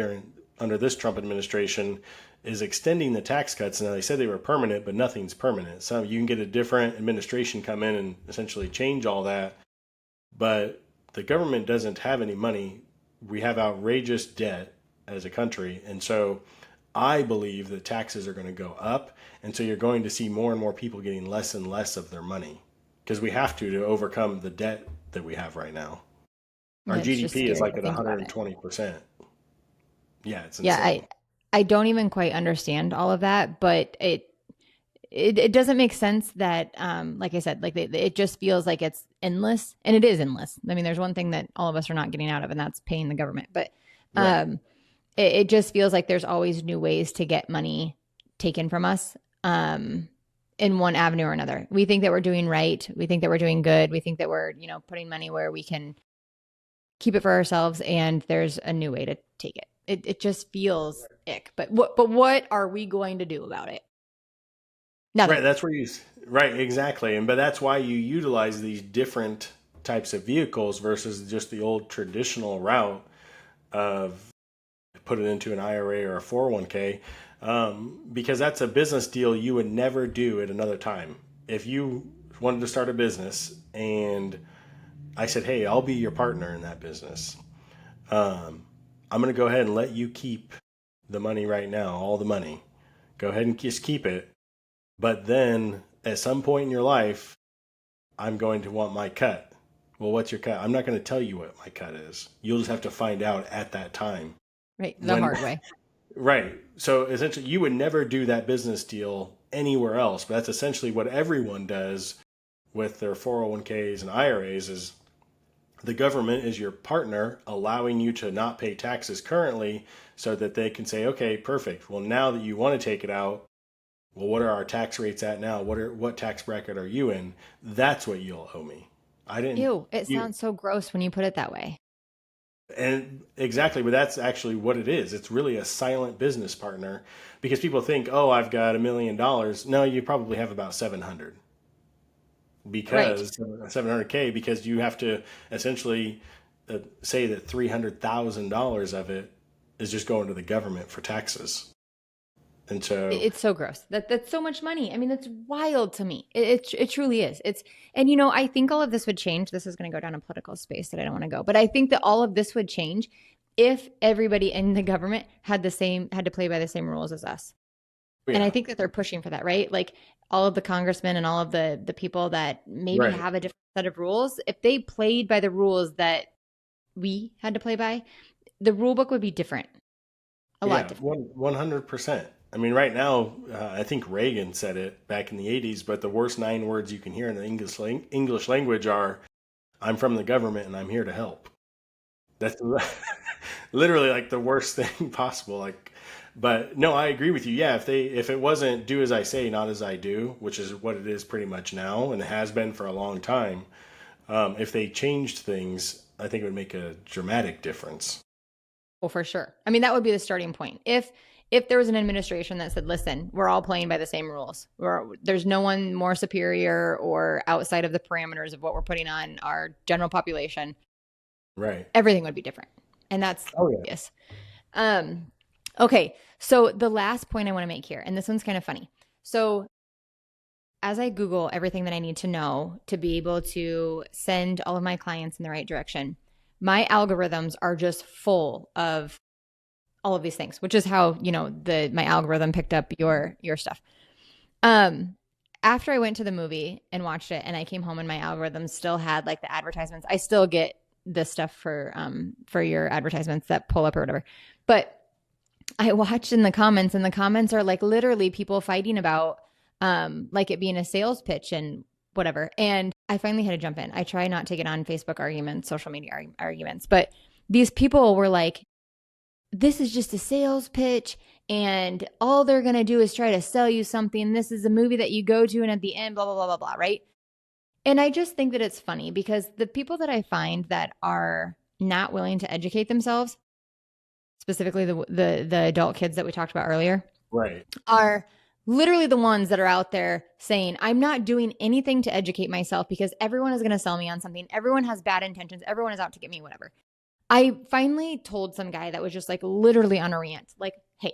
under this Trump administration is extending the tax cuts. Now they said they were permanent, but nothing's permanent. So you can get a different administration come in and essentially change all that. But the government doesn't have any money. We have outrageous debt as a country. And so I believe that taxes are going to go up. And so you're going to see more and more people getting less and less of their money because we have to overcome the debt that we have right now. Our GDP is like at 120%. Yeah, it's insane. Yeah, I don't even quite understand all of that, but it doesn't make sense that, like I said, like it just feels like it's endless, and it is endless. I mean, there's one thing that all of us are not getting out of, and that's paying the government. But right. It just feels like there's always new ways to get money taken from us in one avenue or another. We think that we're doing right. We think that we're doing good. We think that we're, putting money where we can keep it for ourselves, and there's a new way to take it. It just feels ick. But what are we going to do about it? Nothing. Right. That's where right. Exactly. But that's why you utilize these different types of vehicles versus just the old traditional route of put it into an IRA or a 401k, because that's a business deal you would never do at another time. If you wanted to start a business and I said, hey, I'll be your partner in that business. I'm going to go ahead and let you keep the money right now, all the money. Go ahead and just keep it. But then at some point in your life, I'm going to want my cut. Well, what's your cut? I'm not going to tell you what my cut is. You'll just have to find out at that time. Right. The hard way. Right. So essentially, you would never do that business deal anywhere else. But that's essentially what everyone does with their 401ks and IRAs is the government is your partner, allowing you to not pay taxes currently so that they can say, okay, perfect. Well, now that you want to take it out, well, what are our tax rates at now? What tax bracket are you in? That's what you'll owe me. Ew, it sounds so gross when you put it that way. And exactly, but that's actually what it is. It's really a silent business partner because people think, oh, I've got $1 million. No, you probably have about 700. Because right. 700K, because you have to essentially say that $300,000 of it is just going to the government for taxes. And so, It's so gross. That's so much money. I mean, that's wild to me. It truly is. And I think all of this would change. This is going to go down a political space that I don't want to go, but I think that all of this would change if everybody in the government had to play by the same rules as us. And I yeah, think that they're pushing for that, right? Like all of the congressmen and all of the people that maybe right. have a different set of rules, if they played by the rules that we had to play by, the rule book would be different, a lot Yeah, different. 100%. I mean, right now, I think Reagan said it back in the 80s, but the worst 9 words you can hear in the English language are, I'm from the government and I'm here to help. That's literally like the worst thing possible. Like, but no, I agree with you. Yeah, if it wasn't do as I say, not as I do, which is what it is pretty much now and has been for a long time, if they changed things, I think it would make a dramatic difference. Well, for sure. I mean, that would be the starting point. If there was an administration that said, "Listen, we're all playing by the same rules. There's no one more superior or outside of the parameters of what we're putting on our general population," Right. everything would be different. And that's Oh yeah. obvious. Um, okay. So the last point I want to make here, and this one's kind of funny. So as I Google everything that I need to know to be able to send all of my clients in the right direction, my algorithms are just full of all of these things, which is how, my algorithm picked up your stuff. Um, After I went to the movie and watched it and I came home and my algorithm still had like the advertisements. I still get this stuff for your advertisements that pull up or whatever. But I watched in the comments, and the comments are like literally people fighting about like it being a sales pitch and whatever. And I finally had to jump in. I try not to get on Facebook arguments, social media arguments, but these people were like, this is just a sales pitch and all they're going to do is try to sell you something. This is a movie that you go to and at the end, blah, blah, blah, blah, blah, right? And I just think that it's funny because the people that I find that are not willing to educate themselves, specifically the adult kids that we talked about earlier, Right. are literally the ones that are out there saying, I'm not doing anything to educate myself because everyone is going to sell me on something. Everyone has bad intentions. Everyone is out to get me, whatever. I finally told some guy that was just like literally on a rant, like, hey,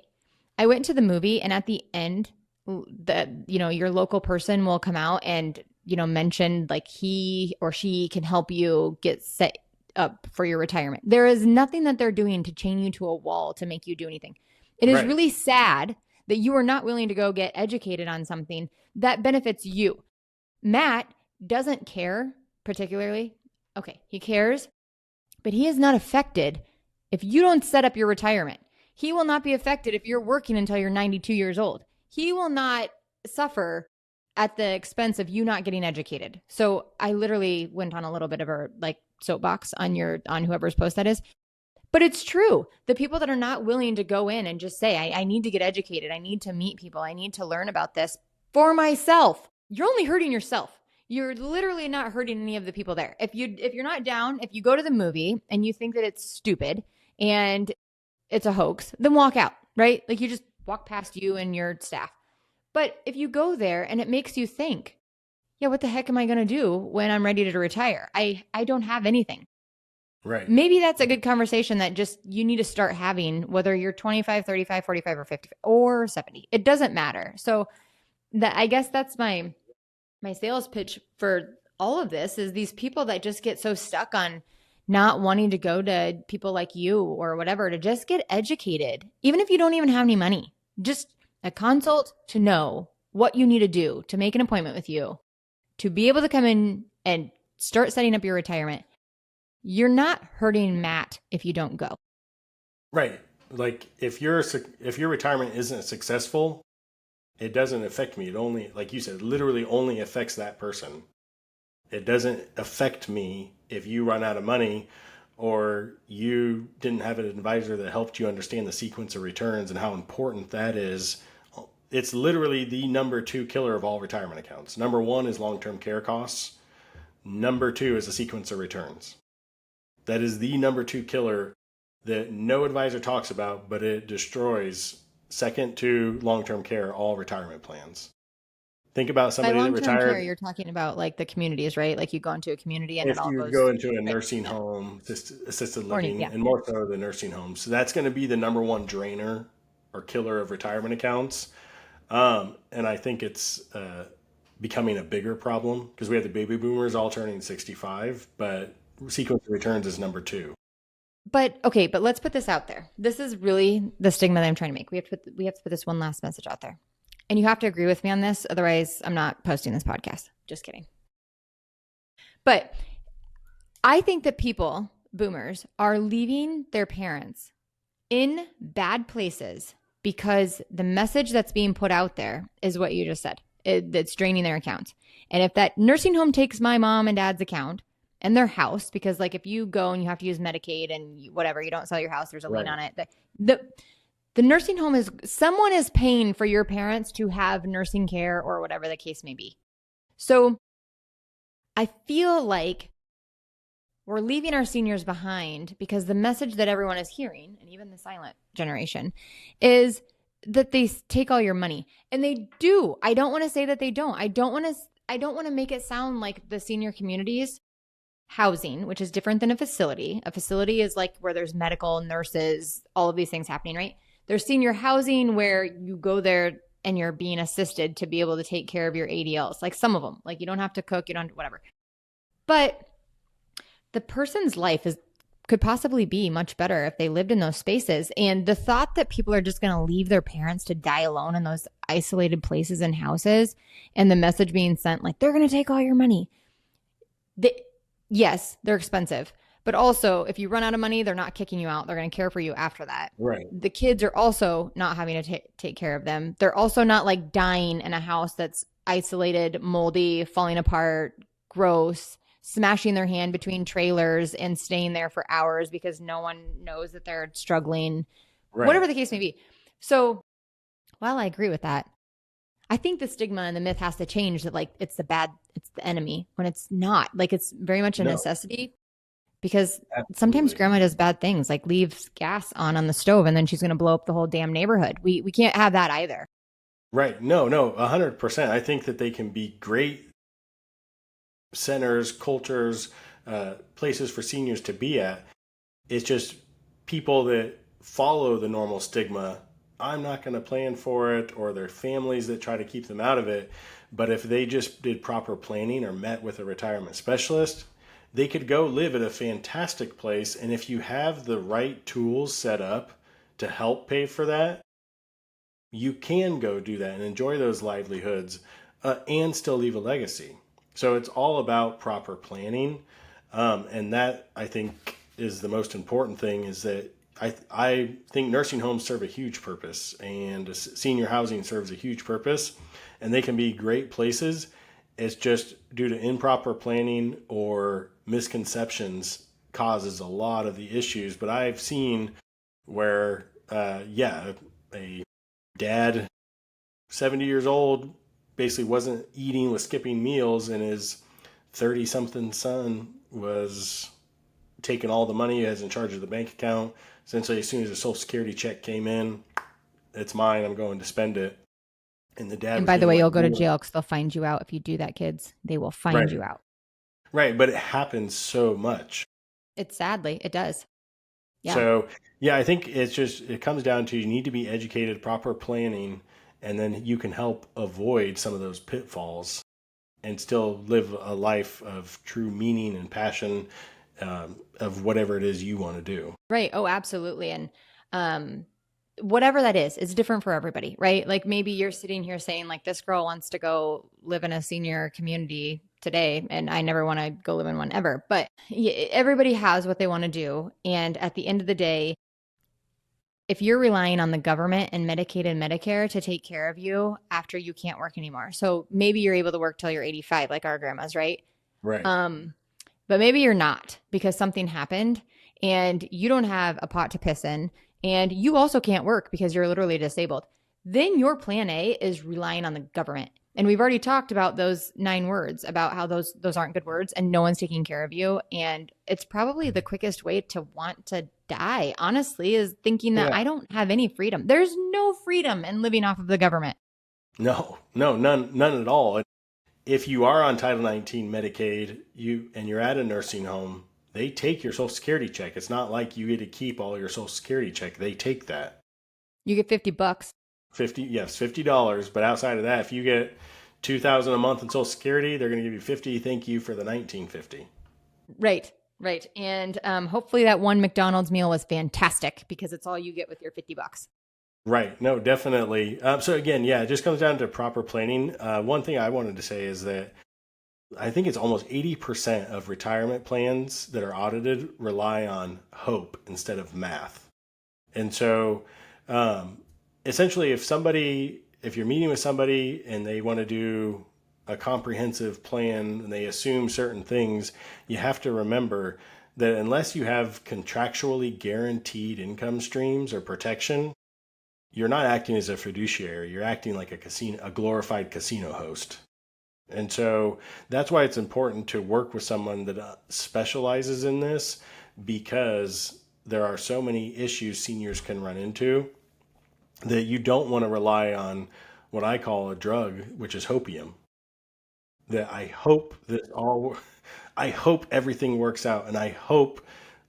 I went to the movie and at the end, your local person will come out and, mention like he or she can help you get set up for your retirement. There is nothing that they're doing to chain you to a wall to make you do anything. It is Right. really sad that you are not willing to go get educated on something that benefits you. Matt doesn't care particularly. Okay, he cares, but he is not affected if you don't set up your retirement. He will not be affected if you're working until you're 92 years old. He will not suffer at the expense of you not getting educated. So I literally went on a little bit of a like soapbox on whoever's post that is. But it's true. The people that are not willing to go in and just say, I need to get educated. I need to meet people. I need to learn about this for myself. You're only hurting yourself. You're literally not hurting any of the people there. If you're not down, if you go to the movie and you think that it's stupid and it's a hoax, then walk out, right? Like you just walk past you and your staff. But if you go there and it makes you think, yeah, what the heck am I going to do when I'm ready to retire? I don't have anything. Right. Maybe that's a good conversation that just you need to start having, whether you're 25, 35, 45, or 50 or 70. It doesn't matter. So I guess that's my sales pitch for all of this is these people that just get so stuck on not wanting to go to people like you or whatever to just get educated, even if you don't even have any money, just a consult to know what you need to do to make an appointment with you, to be able to come in and start setting up your retirement. You're not hurting Matt if you don't go. Right. Like if your retirement isn't successful, it doesn't affect me. It only, like you said, literally only affects that person. It doesn't affect me if you run out of money or you didn't have an advisor that helped you understand the sequence of returns and how important that is. It's literally the number 2 killer of all retirement accounts. Number 1 is long-term care costs. Number 2 is the sequence of returns. That is the number 2 killer that no advisor talks about, but it destroys, second to long-term care, all retirement plans. Think about By somebody that long-term care, retired. you're talking about like the communities, right? Like you go into a community and it If all you goes go into a right. nursing Yeah. home, assisted Or living, yeah. and more so the nursing home. So that's going to be the number 1 drainer are killer of retirement accounts. And I think it's becoming a bigger problem because we have the baby boomers all turning 65, but sequence of returns is number two. But okay, but let's put this out there. This is really the stigma that I'm trying to make. We have to put this one last message out there. And you have to agree with me on this. Otherwise, I'm not posting this podcast. Just kidding. But I think that people, boomers, are leaving their parents in bad places because the message that's being put out there is what you just said. It's draining their account. And if that nursing home takes my mom and dad's account and their house, because like if you go and you have to use Medicaid and whatever, you don't sell your house, there's a lien on it. The nursing home is, someone is paying for your parents to have nursing care or whatever the case may be. So I feel like we're leaving our seniors behind because the message that everyone is hearing, and even the silent generation, is that they take all your money. And they do. I don't want to say that they don't. I don't want to make it sound like the senior communities housing, which is different than a facility. A facility is like where there's medical, nurses, all of these things happening, right? There's senior housing where you go there and you're being assisted to be able to take care of your ADLs. Like some of them, like you don't have to cook, you don't have to, whatever. But the person's life could possibly be much better if they lived in those spaces. And the thought that people are just going to leave their parents to die alone in those isolated places and houses, and the message being sent like they're going to take all your money. Yes, they're expensive. But also, if you run out of money, they're not kicking you out. They're going to care for you after that. Right. The kids are also not having to take care of them. They're also not like dying in a house that's isolated, moldy, falling apart, gross, smashing their hand between trailers and staying there for hours because no one knows that they're struggling, whatever the case may be. So while I agree with that, I think the stigma and the myth has to change that like it's the enemy when it's not. Like it's very much a necessity because sometimes grandma does bad things, like leaves gas on the stove and then she's going to blow up the whole damn neighborhood. We can't have that either. Right. No, 100%. I think that they can be great centers, cultures, places for seniors to be at. It's just people that follow the normal stigma. I'm not going to plan for it, or their families that try to keep them out of it. But if they just did proper planning or met with a retirement specialist, they could go live at a fantastic place. And if you have the right tools set up to help pay for that, you can go do that and enjoy those livelihoods and still leave a legacy. So it's all about proper planning. And that, I think, is the most important thing, is that I think nursing homes serve a huge purpose, and senior housing serves a huge purpose, and they can be great places. It's just due to improper planning or misconceptions causes a lot of the issues. But I've seen where, a dad, 70 years old, basically wasn't eating, was skipping meals, and his 30-something son was taking all the money, as in charge of the bank account. Essentially, as soon as the Social Security check came in, it's mine, I'm going to spend it. And the dad. And by the way, you'll go to jail because they'll find you out if you do that, kids. They will find you out. Right, but it happens so much. Sadly, it does. Yeah. So, I think it comes down to you need to be educated, proper planning, and then you can help avoid some of those pitfalls and still live a life of true meaning and passion of whatever it is you want to do. Right. Oh, absolutely. And whatever that is, it's different for everybody, right? Like maybe you're sitting here saying like, this girl wants to go live in a senior community today, and I never want to go live in one ever. But everybody has what they want to do. And at the end of the day, if you're relying on the government and Medicaid and Medicare to take care of you after you can't work anymore. So maybe you're able to work till you're 85, like our grandmas, right? Right. But maybe you're not because something happened and you don't have a pot to piss in, and you also can't work because you're literally disabled. Then your plan A is relying on the government. And we've already talked about those 9 words, about how those aren't good words and no one's taking care of you. And it's probably the quickest way to want to die, honestly, is thinking that I don't have any freedom. There's no freedom in living off of the government. No, none at all. If you are on Title 19 Medicaid, and you're at a nursing home, they take your Social Security check. It's not like you get to keep all your Social Security check. They take that. You get $50. 50, yes, $50. But outside of that, if you get 2,000 a month in Social Security, they're going to give you 50. Thank you for the 1950. Right. Right. And hopefully that one McDonald's meal was fantastic because it's all you get with your $50. Right. No, definitely. So again, yeah, it just comes down to proper planning. One thing I wanted to say is that I think it's almost 80% of retirement plans that are audited rely on hope instead of math. And so, essentially, if you're meeting with somebody and they want to do a comprehensive plan and they assume certain things, you have to remember that unless you have contractually guaranteed income streams or protection, you're not acting as a fiduciary. You're acting like a glorified casino host. And so that's why it's important to work with someone that specializes in this, because there are so many issues seniors can run into that you don't want to rely on what I call a drug, which is hopium. That I hope everything works out, and I hope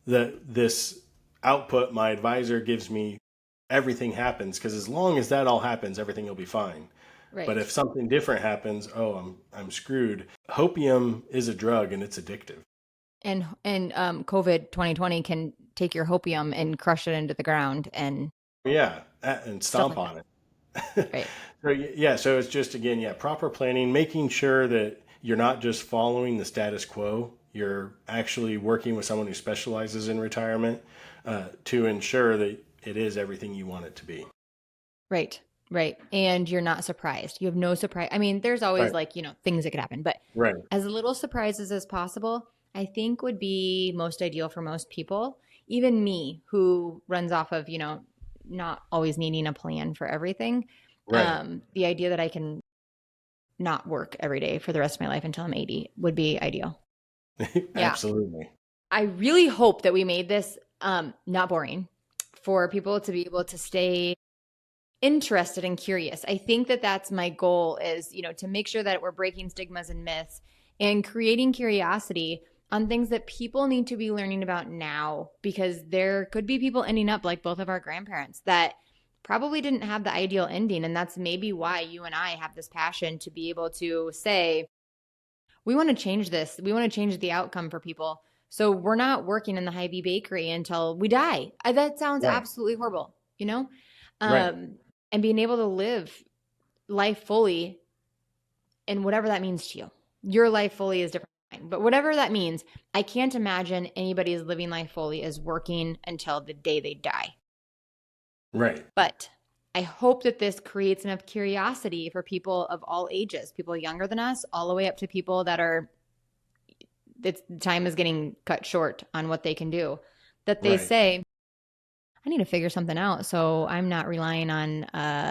that this output my advisor gives me, everything happens, because as long as that all happens, everything will be fine. But Right. if something different happens, oh, I'm screwed. Hopium is a drug and it's addictive. And COVID 2020 can take your hopium and crush it into the ground and Yeah, and stuff stomp like that. on it. Right. So yeah, so it's just again, yeah, proper planning, making sure that you're not just following the status quo. You're actually working with someone who specializes in retirement to ensure that it is everything you want it to be. Right. Right. And you're not surprised. You have no surprise. I mean, there's always Right. like, things that could happen, but Right. as little surprises as possible, I think would be most ideal for most people. Even me, who runs off of, not always needing a plan for everything. Right. The idea that I can not work every day for the rest of my life until I'm 80 would be ideal. Yeah. Absolutely. I really hope that we made this not boring for people to be able to stay interested and curious. I think that that's my goal is, to make sure that we're breaking stigmas and myths and creating curiosity on things that people need to be learning about now, because there could be people ending up like both of our grandparents that probably didn't have the ideal ending. And that's maybe why you and I have this passion to be able to say, we want to change this. We want to change the outcome for people. So we're not working in the Hy-Vee bakery until we die. That sounds Right. absolutely horrible, Right. Um, and being able to live life fully and whatever that means to you. Your life fully is different than mine, but whatever that means, I can't imagine anybody is living life fully as working until the day they die. Right. But I hope that this creates enough curiosity for people of all ages, people younger than us, all the way up to people that are, time is getting cut short on what they can do, that they Right. say, I need to figure something out so I'm not relying on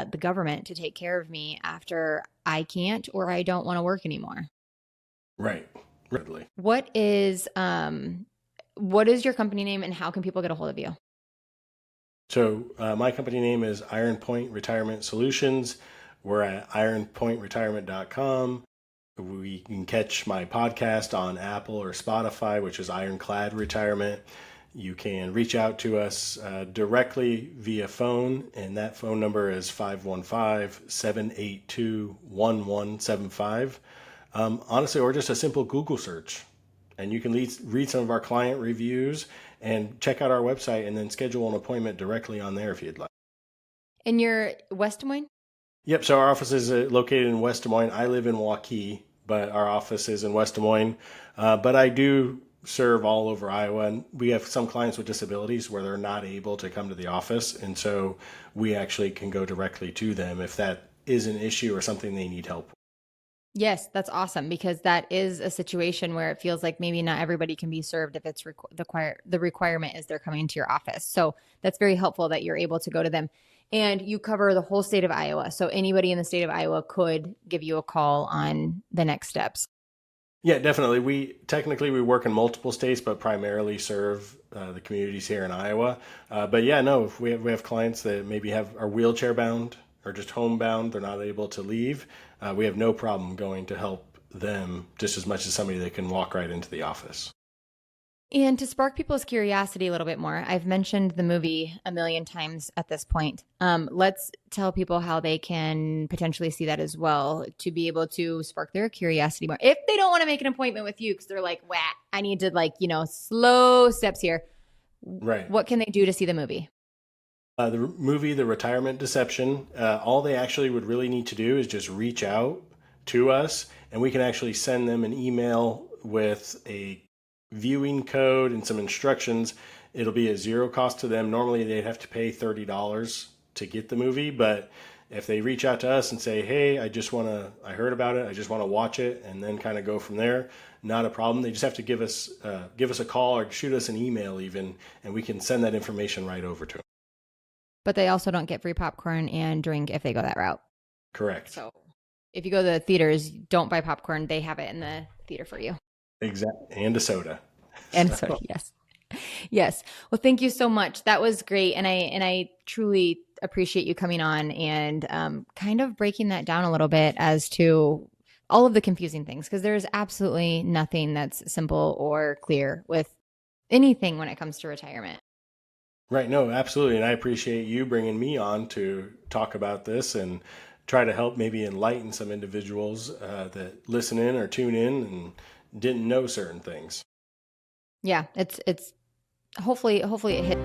the government to take care of me after I can't or I don't want to work anymore. Right. Readily. What is your company name and how can people get a hold of you? So my company name is Iron Point Retirement Solutions. We're at ironpointretirement.com. We can catch my podcast on Apple or Spotify, which is Ironclad Retirement. You can reach out to us directly via phone, and that phone number is 515-782-1175. Honestly, or just a simple Google search. And you can read some of our client reviews and check out our website and then schedule an appointment directly on there if you'd like. And you're West Des Moines? Yep, so our office is located in West Des Moines. I live in Waukee, but our office is in West Des Moines. But I do serve all over Iowa, and we have some clients with disabilities where they're not able to come to the office, and so we actually can go directly to them if that is an issue or something they need help with. Yes, that's awesome because that is a situation where it feels like maybe not everybody can be served if it's the requirement is they're coming to your office. So that's very helpful that you're able to go to them. And you cover the whole state of Iowa. So anybody in the state of Iowa could give you a call on the next steps. Yeah, definitely. We work in multiple states, but primarily serve the communities here in Iowa. But yeah, no, if we have clients that maybe are wheelchair bound or just homebound, they're not able to leave. We have no problem going to help them just as much as somebody that can walk right into the office. And to spark people's curiosity a little bit more, I've mentioned the movie a million times at this point. Let's tell people how they can potentially see that as well to be able to spark their curiosity more. If they don't want to make an appointment with you because they're like, "Wah, I need to slow steps here." Right. What can they do to see the movie? The movie, The Retirement Deception, all they actually would really need to do is just reach out to us, and we can actually send them an email with a viewing code and some instructions. It'll be at zero cost to them. Normally, they'd have to pay $30 to get the movie, but if they reach out to us and say, "Hey, I heard about it, I just want to watch it," and then kind of go from there, not a problem. They just have to give us a call or shoot us an email even, and we can send that information right over to them. But they also don't get free popcorn and drink if they go that route. Correct. So if you go to the theaters, don't buy popcorn. They have it in the theater for you. Exactly. And a soda. And so, yes. Yes. Well, thank you so much. That was great. And I truly appreciate you coming on and kind of breaking that down a little bit as to all of the confusing things, because there's absolutely nothing that's simple or clear with anything when it comes to retirement. Right. No, absolutely. And I appreciate you bringing me on to talk about this and try to help maybe enlighten some individuals that listen in or tune in and didn't know certain things. Yeah, it's hopefully it hit